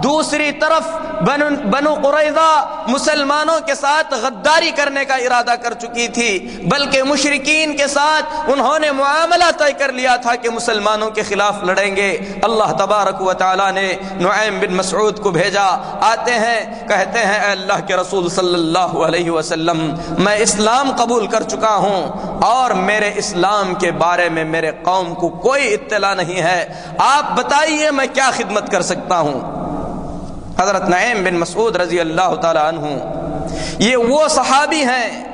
دوسری طرف بنو قریظہ مسلمانوں کے ساتھ غداری کرنے کا ارادہ کر چکی تھی، بلکہ مشرکین کے ساتھ انہوں نے معاملہ طے کر لیا تھا کہ مسلمانوں کے خلاف لڑیں گے۔ اللہ تبارک و تعالی نے نعیم بن مسعود کو بھیجا، آتے ہیں کہتے ہیں اے اللہ کے رسول صلی اللہ علیہ وسلم، میں اسلام قبول کر چکا ہوں اور میرے اسلام کے بارے میں میرے قوم کو کوئی اطلاع نہیں ہے، آپ بتائیے میں کیا خدمت کر سکتا ہوں۔ حضرت نعیم بن مسعود رضی اللہ تعالی عنہ یہ وہ صحابی ہیں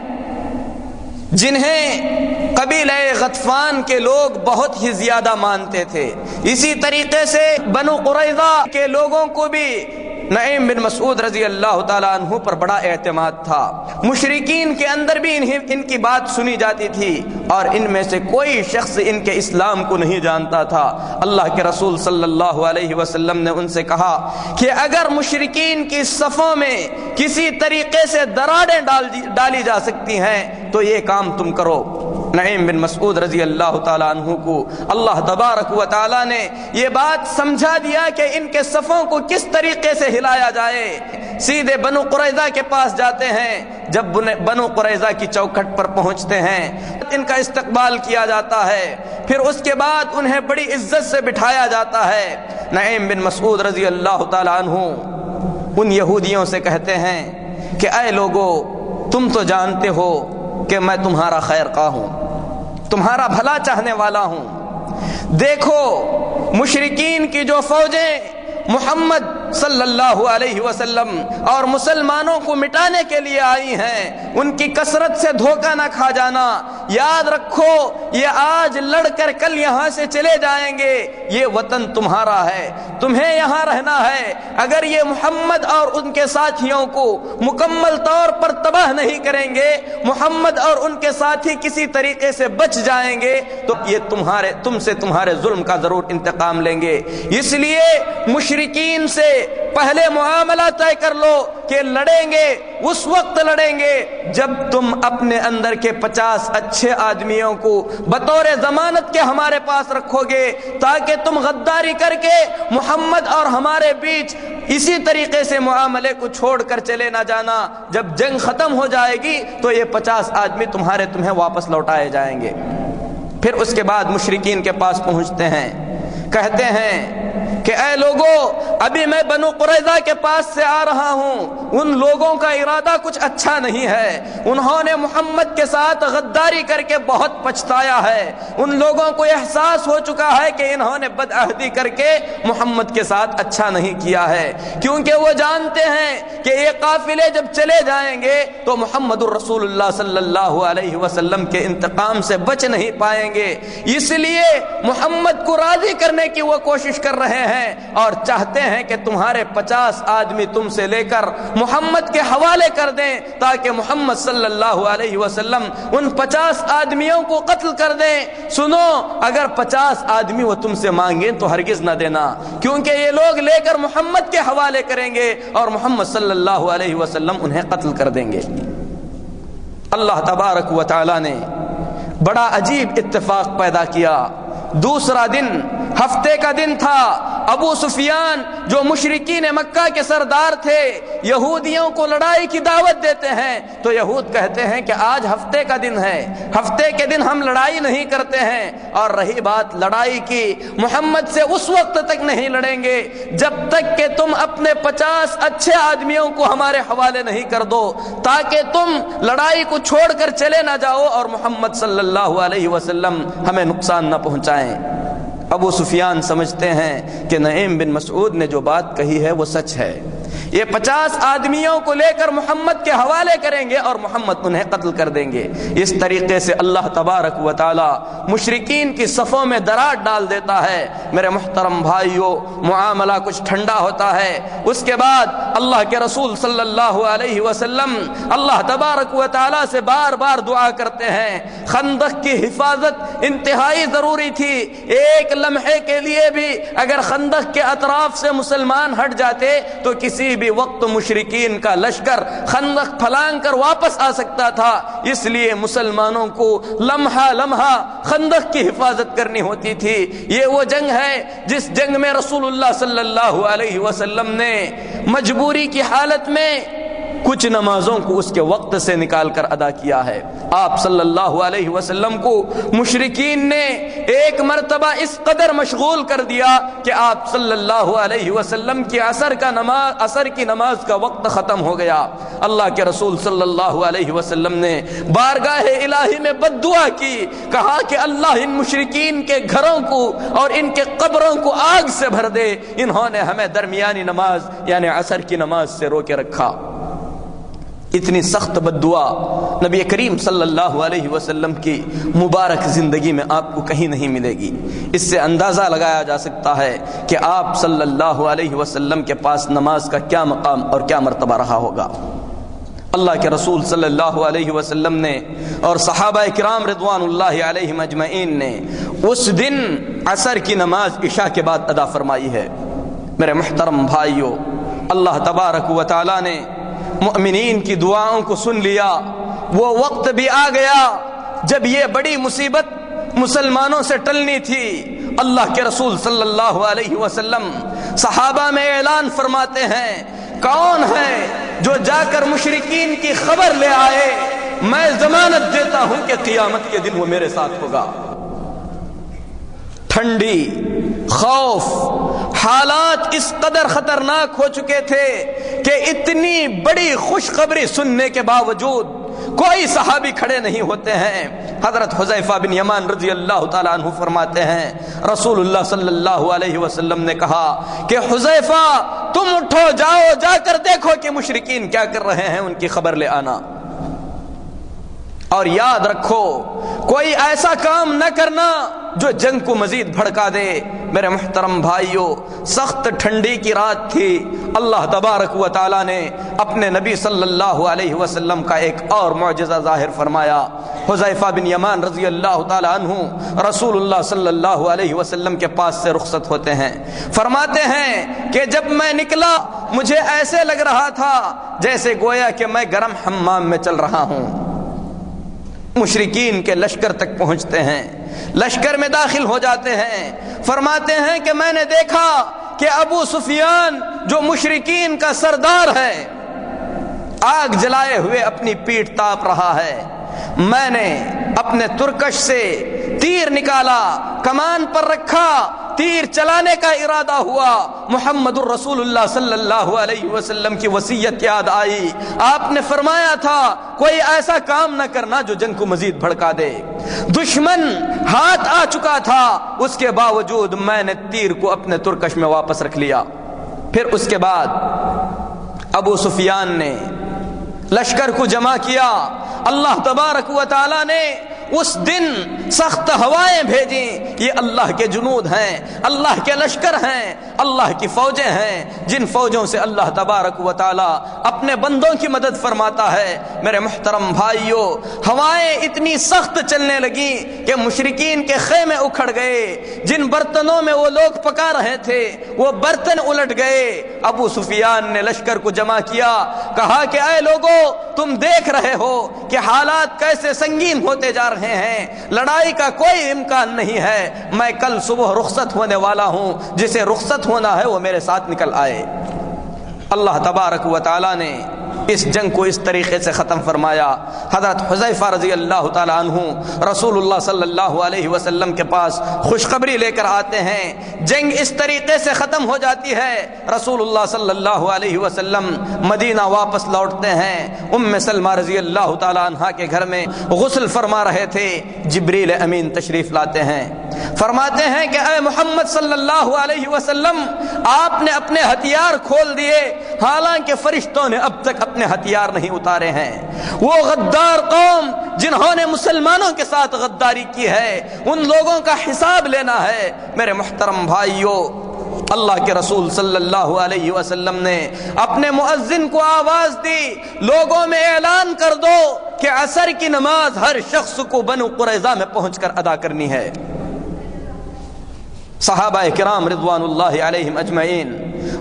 جنہیں قبیلہ غطفان کے لوگ بہت ہی زیادہ مانتے تھے، اسی طریقے سے بنو قریظہ کے لوگوں کو بھی نعیم بن مسعود رضی اللہ تعالیٰ عنہ پر بڑا اعتماد تھا۔ مشرکین کے اندر بھی ان کی بات سنی جاتی تھی اور ان میں سے کوئی شخص ان کے اسلام کو نہیں جانتا تھا۔ اللہ کے رسول صلی اللہ علیہ وسلم نے ان سے کہا کہ اگر مشرکین کی صفوں میں کسی طریقے سے دراڑیں ڈالی جا سکتی ہیں تو یہ کام تم کرو۔ نعیم بن مسعود رضی اللہ تعالیٰ عنہ کو اللہ تبارک و تعالیٰ نے یہ بات سمجھا دیا کہ ان کے صفوں کو کس طریقے سے ہلایا جائے۔ سیدھے بنو قریظہ کے پاس جاتے ہیں، جب بنو قریظہ کی چوکھٹ پر پہنچتے ہیں ان کا استقبال کیا جاتا ہے، پھر اس کے بعد انہیں بڑی عزت سے بٹھایا جاتا ہے۔ نعیم بن مسعود رضی اللہ تعالیٰ عنہ ان یہودیوں سے کہتے ہیں کہ اے لوگو، تم تو جانتے ہو کہ میں تمہارا خیر خواہ ہوں، تمہارا بھلا چاہنے والا ہوں۔ دیکھو مشرکین کی جو فوجیں محمد صلی اللہ علیہ وسلم اور مسلمانوں کو مٹانے کے لیے آئی ہیں، ان کی کثرت سے دھوکہ نہ کھا جانا۔ یاد رکھو یہ آج لڑ کر کل یہاں سے چلے جائیں گے، یہ وطن تمہارا ہے، تمہیں یہاں رہنا ہے۔ اگر یہ محمد اور ان کے ساتھیوں کو مکمل طور پر تباہ نہیں کریں گے، محمد اور ان کے ساتھی کسی طریقے سے بچ جائیں گے تو یہ تم سے تمہارے ظلم کا ضرور انتقام لیں گے۔ اس لیے مشرکین سے پہلے معاملہ طے کر لو کہ لڑیں گے، اس وقت لڑیں گے جب تم اپنے اندر کے 50 اچھے آدمیوں کو بطور ضمانت کے ہمارے پاس رکھو گے، تاکہ تم غداری کر کے محمد اور ہمارے بیچ اسی طریقے سے معاملے کو چھوڑ کر چلے نہ جانا۔ جب جنگ ختم ہو جائے گی تو یہ 50 آدمی تمہیں واپس لوٹائے جائیں گے۔ پھر اس کے بعد مشرکین کے پاس پہنچتے ہیں، کہتے ہیں کہ اے لوگو، ابھی میں بنو قریظہ کے پاس سے آ رہا ہوں، ان لوگوں کا ارادہ کچھ اچھا نہیں ہے، انہوں نے محمد کے ساتھ غداری کر کے بہت پچھتایا ہے، ان لوگوں کو احساس ہو چکا ہے کہ انہوں نے بدعہدی کر کے محمد کے ساتھ اچھا نہیں کیا ہے، کیونکہ وہ جانتے ہیں کہ یہ قافلے جب چلے جائیں گے تو محمد الرسول اللہ صلی اللہ علیہ وسلم کے انتقام سے بچ نہیں پائیں گے، اس لیے محمد کو راضی کرنے کی وہ کوشش کر رہے ہیں اور چاہتے ہیں کہ تمہارے 50 آدمی تم سے لے کر محمد کے حوالے کر دیں، تاکہ محمد صلی اللہ علیہ وسلم ان 50 آدمیوں کو قتل کر دیں۔ سنو، اگر 50 آدمی وہ تم سے مانگیں تو ہرگز نہ دینا، کیونکہ یہ لوگ لے کر محمد کے حوالے کریں گے اور محمد صلی اللہ علیہ وسلم انہیں قتل کر دیں گے۔ اللہ تبارک و تعالی نے بڑا عجیب اتفاق پیدا کیا۔ دوسرا دن ہفتے کا دن تھا، ابو سفیان جو مشرکین مکہ کے سردار تھے یہودیوں کو لڑائی کی دعوت دیتے ہیں، تو یہود کہتے ہیں کہ آج ہفتے کا دن ہے، ہفتے کے دن ہم لڑائی نہیں کرتے ہیں، اور رہی بات لڑائی کی، محمد سے اس وقت تک نہیں لڑیں گے جب تک کہ تم اپنے 50 اچھے آدمیوں کو ہمارے حوالے نہیں کر دو، تاکہ تم لڑائی کو چھوڑ کر چلے نہ جاؤ اور محمد صلی اللہ علیہ وسلم ہمیں نقصان نہ پہنچائیں۔ ابو سفیان سمجھتے ہیں کہ نعیم بن مسعود نے جو بات کہی ہے وہ سچ ہے، یہ 50 آدمیوں کو لے کر محمد کے حوالے کریں گے اور محمد انہیں قتل کر دیں گے۔ اس طریقے سے اللہ تبارک و تعالی مشرکین کی صفوں میں دراڑ ڈال دیتا ہے۔ میرے محترم بھائیوں، معاملہ کچھ ٹھنڈا ہوتا ہے، اس کے بعد اللہ کے رسول صلی اللہ علیہ وسلم اللہ تبارک و تعالی سے بار بار دعا کرتے ہیں۔ خندق کی حفاظت انتہائی ضروری تھی، ایک لمحے کے لیے بھی اگر خندق کے اطراف سے مسلمان ہٹ جاتے تو کسی کسی بھی وقت مشرکین کا لشکر خندق پھلانگ کر واپس آ سکتا تھا، اس لیے مسلمانوں کو لمحہ لمحہ خندق کی حفاظت کرنی ہوتی تھی۔ یہ وہ جنگ ہے جس جنگ میں رسول اللہ صلی اللہ علیہ وسلم نے مجبوری کی حالت میں کچھ نمازوں کو اس کے وقت سے نکال کر ادا کیا ہے۔ آپ صلی اللہ علیہ وسلم کو مشرکین نے ایک مرتبہ اس قدر مشغول کر دیا کہ آپ صلی اللہ علیہ وسلم کی عصر کی نماز کا وقت ختم ہو گیا۔ اللہ کے رسول صلی اللہ علیہ وسلم نے بارگاہ الہی میں بد دعا کی، کہا کہ اللہ ان مشرکین کے گھروں کو اور ان کے قبروں کو آگ سے بھر دے، انہوں نے ہمیں درمیانی نماز یعنی عصر کی نماز سے روکے رکھا۔ اتنی سخت بد دعا نبی کریم صلی اللہ علیہ وسلم کی مبارک زندگی میں آپ کو کہیں نہیں ملے گی۔ اس سے اندازہ لگایا جا سکتا ہے کہ آپ صلی اللہ علیہ وسلم کے پاس نماز کا کیا مقام اور کیا مرتبہ رہا ہوگا۔ اللہ کے رسول صلی اللہ علیہ وسلم نے اور صحابہ کرام رضوان اللہ علیہم اجمعین نے اس دن عصر کی نماز عشاء کے بعد ادا فرمائی ہے۔ میرے محترم بھائیو، اللہ تبارک و تعالی نے مؤمنین کی دعاؤں کو سن لیا۔ وہ وقت بھی آ گیا جب یہ بڑی مصیبت مسلمانوں سے ٹلنی تھی۔ اللہ کے رسول صلی اللہ علیہ وسلم صحابہ میں اعلان فرماتے ہیں، کون ہے جو جا کر مشرکین کی خبر لے آئے، میں ضمانت دیتا ہوں کہ قیامت کے دن وہ میرے ساتھ ہوگا۔ ٹھنڈی، خوف، حالات اس قدر خطرناک ہو چکے تھے کہ اتنی بڑی خوشخبری سننے کے باوجود کوئی صحابی کھڑے نہیں ہوتے ہیں۔ حضرت حذیفہ بن یمان رضی اللہ تعالیٰ عنہ فرماتے ہیں، رسول اللہ صلی اللہ علیہ وسلم نے کہا کہ حذیفہ تم اٹھو، جاؤ، جا کر دیکھو کہ مشرکین کیا کر رہے ہیں، ان کی خبر لے آنا۔ اور یاد رکھو، کوئی ایسا کام نہ کرنا جو جنگ کو مزید بھڑکا دے۔ میرے محترم بھائیو، سخت ٹھنڈی کی رات تھی۔ اللہ تبارک و تعالی نے اپنے نبی صلی اللہ علیہ وسلم کا ایک اور معجزہ ظاہر فرمایا۔ حذیفہ بن یمان رضی اللہ تعالی عنہ رسول اللہ صلی اللہ علیہ وسلم کے پاس سے رخصت ہوتے ہیں، فرماتے ہیں کہ جب میں نکلا مجھے ایسے لگ رہا تھا جیسے گویا کہ میں گرم حمام میں چل رہا ہوں۔ مشرکین کے لشکر تک پہنچتے ہیں، لشکر میں داخل ہو جاتے ہیں۔ فرماتے ہیں کہ میں نے دیکھا کہ ابو سفیان جو مشرکین کا سردار ہے آگ جلائے ہوئے اپنی پیٹھ تاپ رہا ہے۔ میں نے اپنے ترکش سے تیر نکالا، کمان پر رکھا، تیر چلانے کا ارادہ ہوا۔ محمد الرسول اللہ صلی اللہ علیہ وسلم کی وصیت یاد آئی۔ آپ نے فرمایا تھا کوئی ایسا کام نہ کرنا جو جنگ کو مزید بھڑکا دے۔ دشمن ہاتھ آ چکا تھا، اس کے باوجود میں نے تیر کو اپنے ترکش میں واپس رکھ لیا۔ پھر اس کے بعد ابو سفیان نے لشکر کو جمع کیا۔ اللہ تبارک و تعالی نے اس دن سخت ہوائیں بھیجیں۔ یہ اللہ کے جنود ہیں، اللہ کے لشکر ہیں، اللہ کی فوجیں ہیں، جن فوجوں سے اللہ تبارک و تعالی اپنے بندوں کی مدد فرماتا ہے۔ میرے محترم بھائیو، ہوائیں اتنی سخت چلنے لگیں کہ مشرکین کے خیمے اکھڑ گئے۔ جن برتنوں میں وہ لوگ پکا رہے تھے وہ برتن الٹ گئے۔ ابو سفیان نے لشکر کو جمع کیا، کہا کہ اے لوگو، تم دیکھ رہے ہو کہ حالات کیسے سنگین ہوتے جا رہے ہیں، لڑائی کا کوئی امکان نہیں ہے۔ میں کل صبح رخصت ہونے والا ہوں، جسے رخصت ہونا ہے وہ میرے ساتھ نکل آئے۔ اللہ تبارک و تعالی نے اس جنگ کو اس طریقے سے ختم فرمایا۔ حضرت حذیفہ رضی اللہ تعالی عنہ رسول اللہ صلی اللہ علیہ وسلم کے پاس خوشخبری لے کر آتے ہیں۔ جنگ اس طریقے سے ختم ہو جاتی ہے۔ رسول اللہ صلی اللہ علیہ وسلم مدینہ واپس لوٹتے ہیں۔ ام سلمہ رضی اللہ تعالی عنہا کے گھر میں غسل فرما رہے تھے، جبریل امین تشریف لاتے ہیں، فرماتے ہیں کہ اے محمد صلی اللہ علیہ وسلم، آپ نے اپنے ہتھیار کھول دیے، حالانکہ فرشتوں نے اب تک اپنے ہتھیار نہیں اتارے ہیں۔ وہ غدار قوم جنہوں نے مسلمانوں کے ساتھ غداری کی ہے، ان لوگوں کا حساب لینا ہے۔ میرے محترم بھائیو، اللہ کے رسول صلی اللہ علیہ وسلم نے اپنے مؤذن کو آواز دی، لوگوں میں اعلان کر دو کہ عصر کی نماز ہر شخص کو بنو قریظہ میں پہنچ کر ادا کرنی ہے۔ صحابہ کرام رضوان اللہ علیہم اجمعین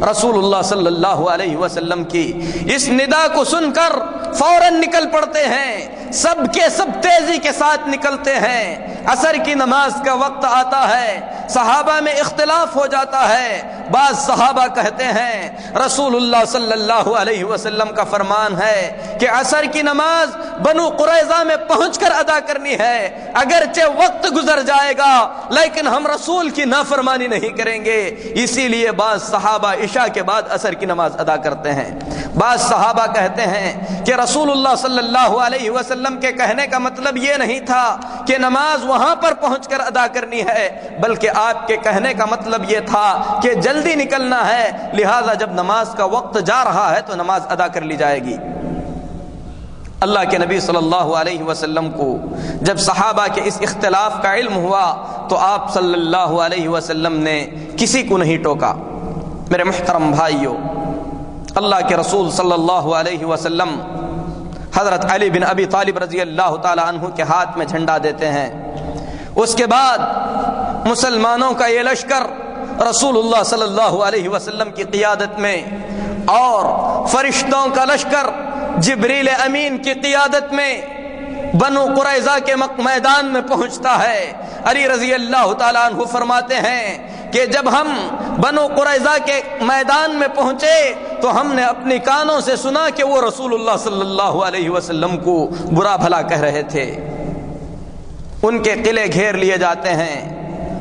رسول اللہ صلی اللہ علیہ وسلم کی اس ندا کو سن کر فوراً نکل پڑتے ہیں، سب کے سب تیزی کے ساتھ نکلتے ہیں۔ عصر کی نماز کا وقت آتا ہے، صحابہ میں اختلاف ہو جاتا ہے۔ بعض صحابہ کہتے ہیں رسول اللہ صلی اللہ علیہ وسلم کا فرمان ہے کہ عصر کی نماز بنو قریظہ میں پہنچ کر ادا کرنی ہے، اگرچہ وقت گزر جائے گا لیکن ہم رسول کی نافرمانی نہیں کریں گے۔ اسی لیے بعض صحابہ عشاء کے بعد عصر کی نماز ادا کرتے ہیں۔ بعض صحابہ کہتے ہیں کہ رسول اللہ صلی اللہ علیہ وسلم کے کہنے کا مطلب یہ نہیں تھا کہ نماز وہاں پر پہنچ کر ادا کرنی ہے، بلکہ آپ کے کہنے کا مطلب یہ تھا کہ جلدی نکلنا ہے، لہذا جب نماز کا وقت جا رہا ہے تو نماز ادا کر لی جائے گی۔ اللہ کے نبی صلی اللہ علیہ وسلم کو جب صحابہ کے اس اختلاف کا علم ہوا تو آپ صلی اللہ علیہ وسلم نے کسی کو نہیں ٹوکا۔ میرے محترم بھائیو، اللہ کے رسول صلی اللہ علیہ وسلم حضرت علی بن ابی طالب رضی اللہ تعالی عنہ کے ہاتھ میں جھنڈا دیتے ہیں۔ اس کے بعد مسلمانوں کا یہ لشکر رسول اللہ صلی اللہ علیہ وسلم کی قیادت میں اور فرشتوں کا لشکر جبریل امین کی قیادت میں بنو قریظہ کے میدان میں پہنچتا ہے۔ علی رضی اللہ تعالیٰ عنہ فرماتے ہیں کہ جب ہم بنو قریظہ کے میدان میں پہنچے تو ہم نے اپنی کانوں سے سنا کہ وہ رسول اللہ صلی اللہ علیہ وسلم کو برا بھلا کہہ رہے تھے۔ ان کے قلعے گھیر لیے جاتے ہیں۔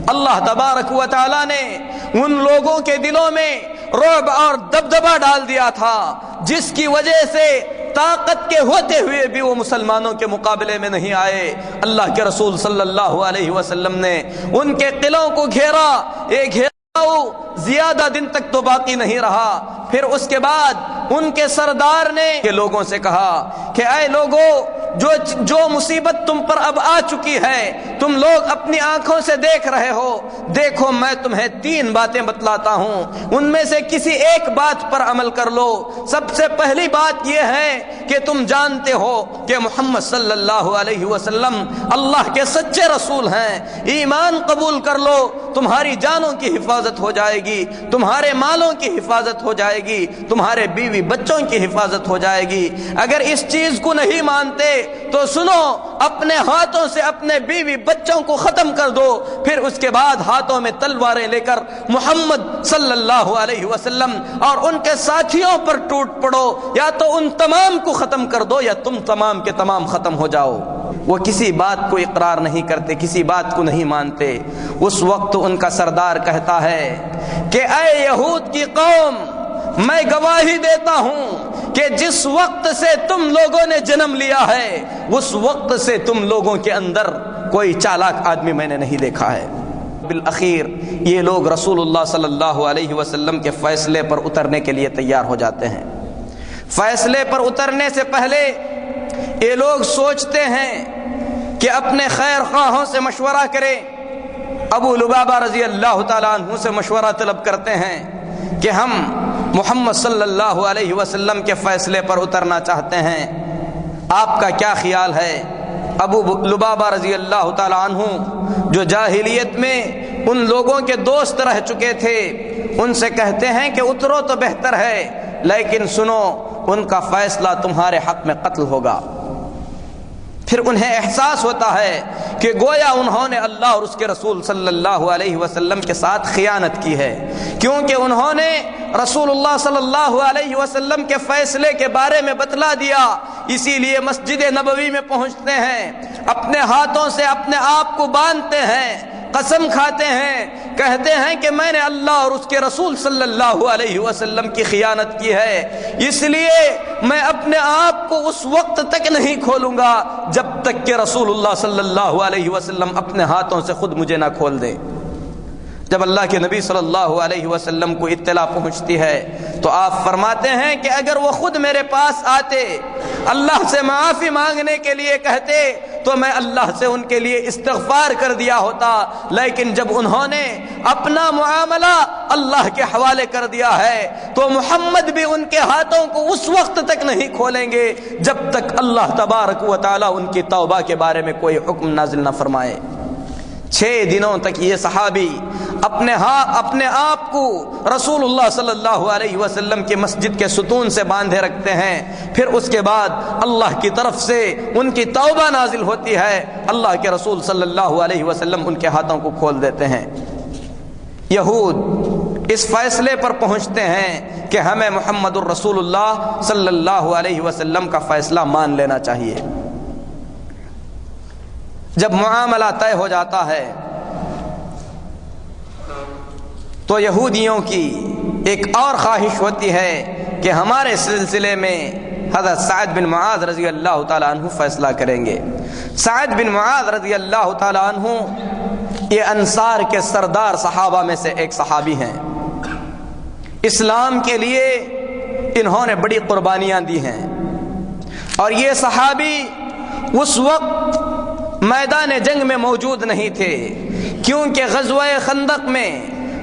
اللہ تبارک و تعالیٰ نے ان لوگوں کے دلوں میں رعب اور دبدبہ ڈال دیا تھا، جس کی وجہ سے طاقت کے ہوتے ہوئے بھی وہ مسلمانوں کے مقابلے میں نہیں آئے۔ اللہ کے رسول صلی اللہ علیہ وسلم نے ان کے قلعوں کو گھیرا، ایک گھیراؤ زیادہ دن تک تو باقی نہیں رہا۔ پھر اس کے بعد ان کے سردار نے لوگوں سے کہا کہ اے لوگو، جو مصیبت تم پر اب آ چکی ہے تم لوگ اپنی آنکھوں سے دیکھ رہے ہو، دیکھو میں تمہیں 3 باتیں بتلاتا ہوں، ان میں سے کسی ایک بات پر عمل کر لو۔ سب سے پہلی بات یہ ہے کہ تم جانتے ہو کہ محمد صلی اللہ علیہ وسلم اللہ کے سچے رسول ہیں، ایمان قبول کر لو، تمہاری جانوں کی حفاظت ہو جائے گی، تمہارے مالوں کی حفاظت ہو جائے گی، تمہارے بیوی بچوں کی حفاظت ہو جائے گی۔ اگر اس چیز کو نہیں مانتے تو سنو، اپنے ہاتھوں سے اپنے بیوی بچوں کو ختم کر دو، پھر اس کے بعد ہاتھوں میں تلواریں لے کر محمد صلی اللہ علیہ وسلم اور ان کے ساتھیوں پر ٹوٹ پڑو، یا تو ان تمام کو ختم کر دو یا تم تمام کے تمام ختم ہو جاؤ۔ وہ کسی بات کو اقرار نہیں کرتے، کسی بات کو نہیں مانتے۔ اس وقت ان کا سردار کہتا ہے کہ اے یہود کی قوم، میں گواہی دیتا ہوں کہ جس وقت سے تم لوگوں نے جنم لیا ہے اس وقت سے تم لوگوں کے اندر کوئی چالاک آدمی میں نے نہیں دیکھا ہے۔ بالآخر یہ لوگ رسول اللہ صلی اللہ علیہ وسلم کے فیصلے پر اترنے کے لیے تیار ہو جاتے ہیں۔ فیصلے پر اترنے سے پہلے یہ لوگ سوچتے ہیں کہ اپنے خیر خواہوں سے مشورہ کریں۔ ابو لبابہ رضی اللہ تعالیٰ عنہ سے مشورہ طلب کرتے ہیں کہ ہم محمد صلی اللہ علیہ وسلم کے فیصلے پر اترنا چاہتے ہیں، آپ کا کیا خیال ہے؟ ابو لبابہ رضی اللہ تعالی عنہ جو جاہلیت میں ان لوگوں کے دوست رہ چکے تھے، ان سے کہتے ہیں کہ اترو تو بہتر ہے، لیکن سنو ان کا فیصلہ تمہارے حق میں قتل ہوگا۔ پھر انہیں احساس ہوتا ہے کہ گویا انہوں نے اللہ اور اس کے رسول صلی اللہ علیہ وسلم کے ساتھ خیانت کی ہے، کیونکہ انہوں نے رسول اللہ صلی اللہ علیہ وسلم کے فیصلے کے بارے میں بتلا دیا۔ اسی لیے مسجد نبوی میں پہنچتے ہیں، اپنے ہاتھوں سے اپنے آپ کو باندھتے ہیں، قسم کھاتے ہیں، کہتے ہیں کہ میں نے اللہ اور اس کے رسول صلی اللہ علیہ وسلم کی خیانت کی ہے، اس لیے میں اپنے آپ کو اس وقت تک نہیں کھولوں گا جب تک کہ رسول اللہ صلی اللہ علیہ وسلم اپنے ہاتھوں سے خود مجھے نہ کھول دے۔ جب اللہ کے نبی صلی اللہ علیہ وسلم کو اطلاع پہنچتی ہے تو آپ فرماتے ہیں کہ اگر وہ خود میرے پاس آتے، اللہ سے معافی مانگنے کے لیے کہتے، تو میں اللہ سے ان کے لیے استغفار کر دیا ہوتا، لیکن جب انہوں نے اپنا معاملہ اللہ کے حوالے کر دیا ہے تو محمد بھی ان کے ہاتھوں کو اس وقت تک نہیں کھولیں گے جب تک اللہ تبارک و تعالی ان کی توبہ کے بارے میں کوئی حکم نازل نہ فرمائے۔ 6 دنوں تک یہ صحابی اپنے آپ کو رسول اللہ صلی اللہ علیہ وسلم کی مسجد کے ستون سے باندھے رکھتے ہیں، پھر اس کے بعد اللہ کی طرف سے ان کی توبہ نازل ہوتی ہے، اللہ کے رسول صلی اللہ علیہ وسلم ان کے ہاتھوں کو کھول دیتے ہیں۔ یہود اس فیصلے پر پہنچتے ہیں کہ ہمیں محمد الرسول اللہ صلی اللہ علیہ وسلم کا فیصلہ مان لینا چاہیے۔ جب معاملہ طے ہو جاتا ہے تو یہودیوں کی ایک اور خواہش ہوتی ہے کہ ہمارے سلسلے میں حضرت سعد بن معاذ رضی اللہ تعالیٰ عنہ فیصلہ کریں گے۔ سعد بن معاذ رضی اللہ تعالیٰ عنہ یہ انصار کے سردار صحابہ میں سے ایک صحابی ہیں۔ اسلام کے لیے انہوں نے بڑی قربانیاں دی ہیں، اور یہ صحابی اس وقت میدان جنگ میں موجود نہیں تھے، کیونکہ غزوہ خندق میں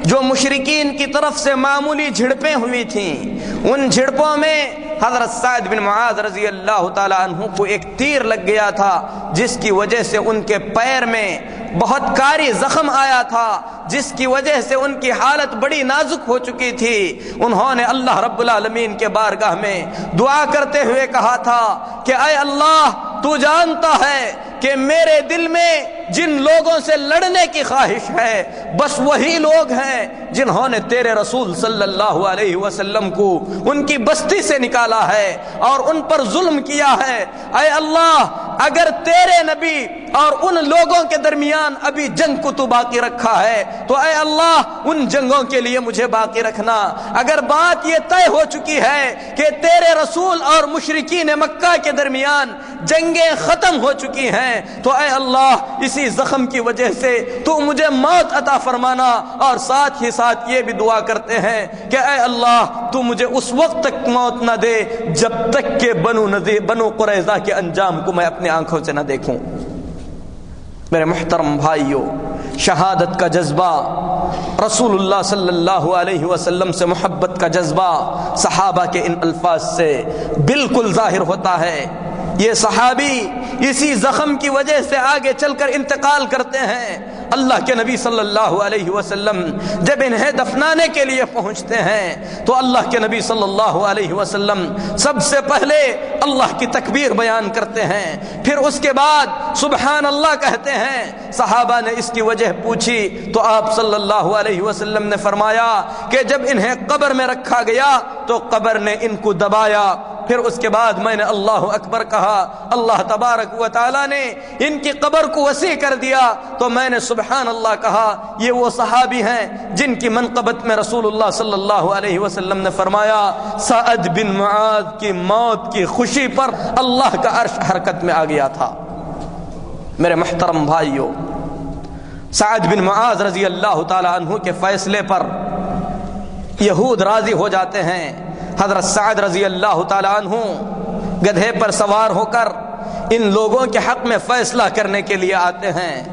جو مشرکین کی طرف سے معمولی جھڑپیں ہوئی تھیں، ان جھڑپوں میں حضرت سعد بن معاذ رضی اللہ تعالی عنہ کو ایک تیر لگ گیا تھا، جس کی وجہ سے ان کے پیر میں بہت کاری زخم آیا تھا، جس کی وجہ سے ان کی حالت بڑی نازک ہو چکی تھی۔ انہوں نے اللہ رب العالمین کے بارگاہ میں دعا کرتے ہوئے کہا تھا کہ اے اللہ، تو جانتا ہے کہ میرے دل میں جن لوگوں سے لڑنے کی خواہش ہے بس وہی لوگ ہیں جنہوں نے تیرے رسول صلی اللہ علیہ وسلم کو ان کی بستی سے نکالا ہے اور ان پر ظلم کیا ہے۔ اے اللہ، اگر تیرے نبی اور ان لوگوں کے درمیان ابھی جنگ کو تو باقی رکھا ہے تو اے اللہ ان جنگوں کے لیے مجھے باقی رکھنا۔ اگر بات یہ طے ہو چکی ہے کہ تیرے رسول اور مشرکین مکہ کے درمیان جنگیں ختم ہو چکی ہیں تو اے اللہ اسی زخم کی وجہ سے تو مجھے موت عطا فرمانا، اور ساتھ ہی ساتھ یہ بھی دعا کرتے ہیں کہ اے اللہ تو مجھے اس وقت تک موت نہ دے جب تک کہ بنو قریظہ کے انجام کو میں اپنی آنکھوں سے نہ دیکھوں۔ میرے محترم بھائیوں، شہادت کا جذبہ، رسول اللہ صلی اللہ علیہ وسلم سے محبت کا جذبہ صحابہ کے ان الفاظ سے بالکل ظاہر ہوتا ہے۔ یہ صحابی اسی زخم کی وجہ سے آگے چل کر انتقال کرتے ہیں۔ اللہ کے نبی صلی اللہ علیہ وسلم جب انہیں دفنانے کے لیے پہنچتے ہیں تو اللہ کے نبی صلی اللہ علیہ وسلم سب سے پہلے اللہ کی تکبیر بیان کرتے ہیں، پھر اس کے بعد سبحان اللہ کہتے ہیں۔ صحابہ نے اس کی وجہ پوچھی تو آپ صلی اللہ علیہ وسلم نے فرمایا کہ جب انہیں قبر میں رکھا گیا تو قبر نے ان کو دبایا، پھر اس کے بعد میں نے اللہ اکبر کہا، اللہ تبارک و تعالی نے ان کی قبر کو وسیع کر دیا تو میں نے سبحان اللہ کہا۔ یہ وہ صحابی ہیں جن کی منقبت میں رسول اللہ صلی اللہ علیہ وسلم نے فرمایا سعد بن معاذ کی موت کی خوشی پر اللہ کا عرش حرکت میں آ گیا تھا۔ میرے محترم بھائیوں، سعد بن معاذ رضی اللہ تعالی عنہ کے فیصلے پر یہود راضی ہو جاتے ہیں۔ حضرت سعد رضی اللہ تعالی عنہ گدھے پر سوار ہو کر ان لوگوں کے حق میں فیصلہ کرنے کے لیے آتے ہیں۔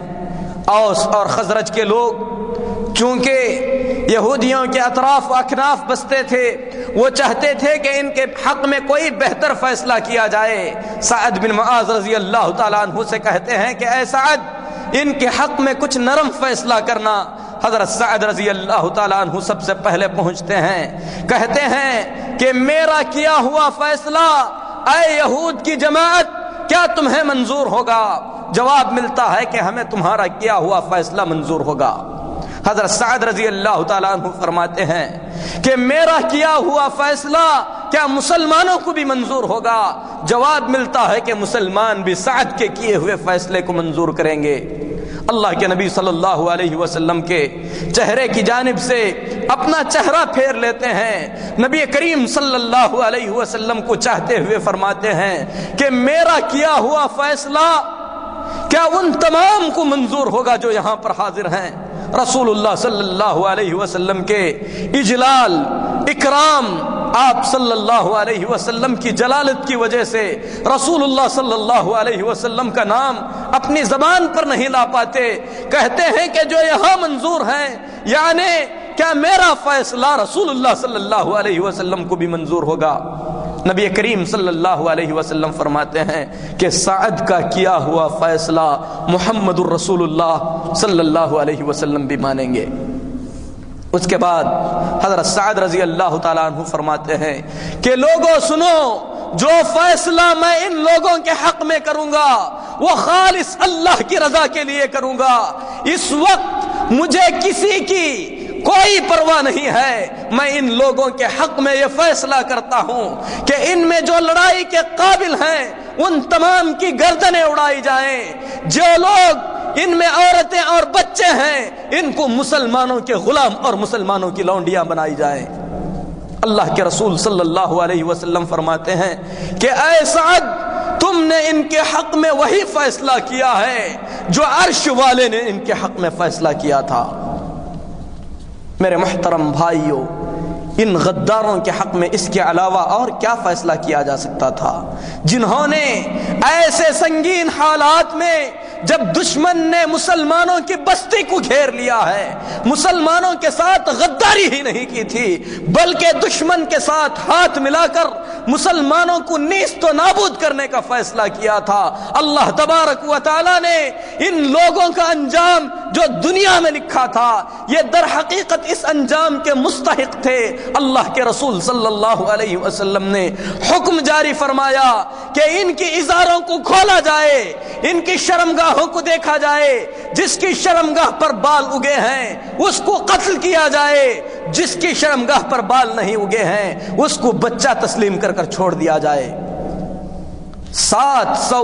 اوس اور خزرج کے لوگ چونکہ یہودیوں کے اطراف و اکناف بستے تھے، وہ چاہتے تھے کہ ان کے حق میں کوئی بہتر فیصلہ کیا جائے۔ سعد بن معاذ رضی اللہ تعالی عنہ سے کہتے ہیں کہ اے سعد، ان کے حق میں کچھ نرم فیصلہ کرنا۔ حضرت سعد رضی اللہ تعالیٰ عنہ سب سے پہلے پہنچتے ہیں، کہتے ہیں کہ میرا کیا ہوا فیصلہ اے یہود کی جماعت کیا تمہیں منظور ہوگا؟ جواب ملتا ہے کہ ہمیں تمہارا کیا ہوا فیصلہ منظور ہوگا۔ حضرت سعد رضی اللہ تعالیٰ عنہ فرماتے ہیں کہ میرا کیا ہوا فیصلہ کیا مسلمانوں کو بھی منظور ہوگا؟ جواب ملتا ہے کہ مسلمان بھی سعد کے کیے ہوئے فیصلے کو منظور کریں گے۔ اللہ کے نبی صلی اللہ علیہ وسلم کے چہرے کی جانب سے اپنا چہرہ پھیر لیتے ہیں، نبی کریم صلی اللہ علیہ وسلم کو چاہتے ہوئے فرماتے ہیں کہ میرا کیا ہوا فیصلہ کیا ان تمام کو منظور ہوگا جو یہاں پر حاضر ہیں؟ رسول اللہ صلی اللہ علیہ وسلم کے اجلال اکرام، آپ صلی اللہ علیہ وسلم کی جلالت کی وجہ سے رسول اللہ صلی اللہ علیہ وسلم کا نام اپنی زبان پر نہیں لا پاتے، کہتے ہیں کہ جو یہاں منظور ہیں، یعنی کیا میرا فیصلہ رسول اللہ صلی اللہ علیہ وسلم کو بھی منظور ہوگا؟ نبی کریم صلی اللہ علیہ وسلم فرماتے ہیں کہ سعد کا کیا ہوا فیصلہ محمد الرسول اللہ صلی اللہ علیہ وسلم بھی مانیں گے۔ اس کے بعد حضرت سعد رضی اللہ تعالیٰ عنہ فرماتے ہیں کہ لوگوں سنو، جو فیصلہ میں ان لوگوں کے حق میں کروں گا وہ خالص اللہ کی رضا کے لیے کروں گا۔ اس وقت مجھے کسی کی کوئی پرواہ نہیں ہے، میں ان لوگوں کے حق میں یہ فیصلہ کرتا ہوں کہ ان میں جو لڑائی کے قابل ہیں ان تمام کی گردنیں اڑائی جائیں، جو لوگ ان میں عورتیں اور بچے ہیں ان کو مسلمانوں کے غلام اور مسلمانوں کی لونڈیاں بنائی جائیں۔ اللہ کے رسول صلی اللہ علیہ وسلم فرماتے ہیں کہ اے سعد، تم نے ان کے حق میں وہی فیصلہ کیا ہے جو عرش والے نے ان کے حق میں فیصلہ کیا تھا۔ میرے محترم بھائیوں، ان غداروں کے حق میں اس کے علاوہ اور کیا فیصلہ کیا جا سکتا تھا، جنہوں نے ایسے سنگین حالات میں جب دشمن نے مسلمانوں کی بستی کو گھیر لیا ہے، مسلمانوں کے ساتھ غداری ہی نہیں کی تھی بلکہ دشمن کے ساتھ ہاتھ ملا کر مسلمانوں کو نیست و نابود کرنے کا فیصلہ کیا تھا، اللہ تبارک و تعالی نے ان لوگوں کا انجام جو دنیا میں لکھا تھا یہ در حقیقت اس انجام کے مستحق تھے۔ اللہ کے رسول صلی اللہ علیہ وسلم نے حکم جاری فرمایا کہ ان کی ازاروں کو کھولا جائے، ان کی شرمگاہوں کو دیکھا جائے، جس کی شرمگاہ پر بال اگے ہیں اس کو قتل کیا جائے، جس کی شرمگاہ پر بال نہیں اگے ہیں اس کو بچہ تسلیم کر چھوڑ دیا جائے۔ 700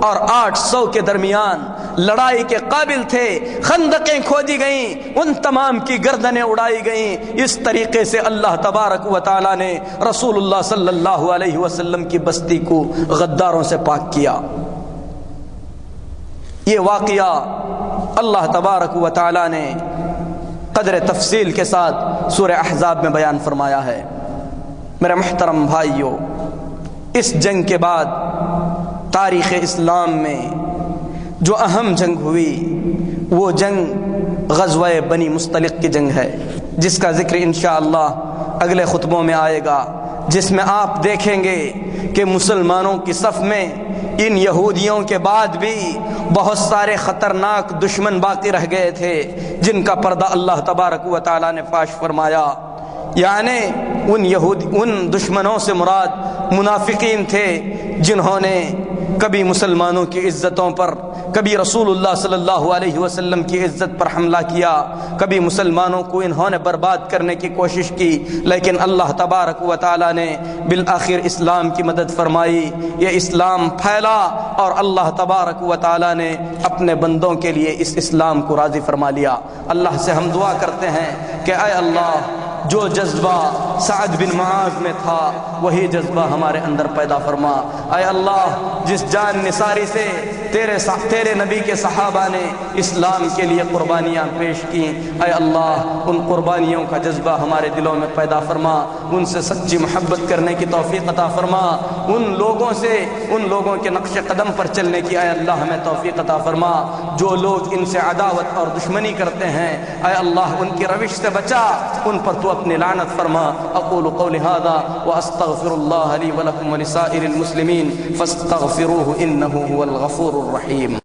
اور 800 کے درمیان لڑائی کے قابل تھے، خندقیں کھودی گئیں، ان تمام کی گردنیں اڑائی گئیں۔ اس طریقے سے اللہ تبارک و تعالی نے رسول اللہ صلی اللہ علیہ وسلم کی بستی کو غداروں سے پاک کیا۔ یہ واقعہ اللہ تبارک و تعالی نے قدر تفصیل کے ساتھ سورہ احزاب میں بیان فرمایا ہے۔ میرے محترم بھائیوں، اس جنگ کے بعد تاریخ اسلام میں جو اہم جنگ ہوئی وہ جنگ غزوہ بنی مصطلق کی جنگ ہے، جس کا ذکر انشاءاللہ اگلے خطبوں میں آئے گا، جس میں آپ دیکھیں گے کہ مسلمانوں کی صف میں ان یہودیوں کے بعد بھی بہت سارے خطرناک دشمن باقی رہ گئے تھے جن کا پردہ اللہ تبارک و تعالی نے فاش فرمایا۔ یعنی ان دشمنوں سے مراد منافقین تھے جنہوں نے کبھی مسلمانوں کی عزتوں پر، کبھی رسول اللہ صلی اللہ علیہ وسلم کی عزت پر حملہ کیا، کبھی مسلمانوں کو انہوں نے برباد کرنے کی کوشش کی، لیکن اللہ تبارک و تعالی نے بالآخر اسلام کی مدد فرمائی، یہ اسلام پھیلا اور اللہ تبارک و تعالی نے اپنے بندوں کے لیے اس اسلام کو راضی فرما لیا۔ اللہ سے ہم دعا کرتے ہیں کہ اے اللہ، جو جذبہ سعد بن معاذ میں تھا وہی جذبہ ہمارے اندر پیدا فرما۔ اے اللہ، جس جان نثاری سے تیرے نبی کے صحابہ نے اسلام کے لیے قربانیاں پیش کی، اے اللہ ان قربانیوں کا جذبہ ہمارے دلوں میں پیدا فرما، ان سے سچی محبت کرنے کی توفیق عطا فرما، ان لوگوں کے نقش قدم پر چلنے کی اے اللہ ہمیں توفیق عطا فرما۔ جو لوگ ان سے عداوت اور دشمنی کرتے ہیں اے اللہ ان کی روش سے بچا، ان پر تو اپنی لعنت فرما۔ اقول قولی ھذا واستغفر اللہ لی ولکم ولسائر المسلمین فاستغفروہ انہ هو الغفور الرحیم۔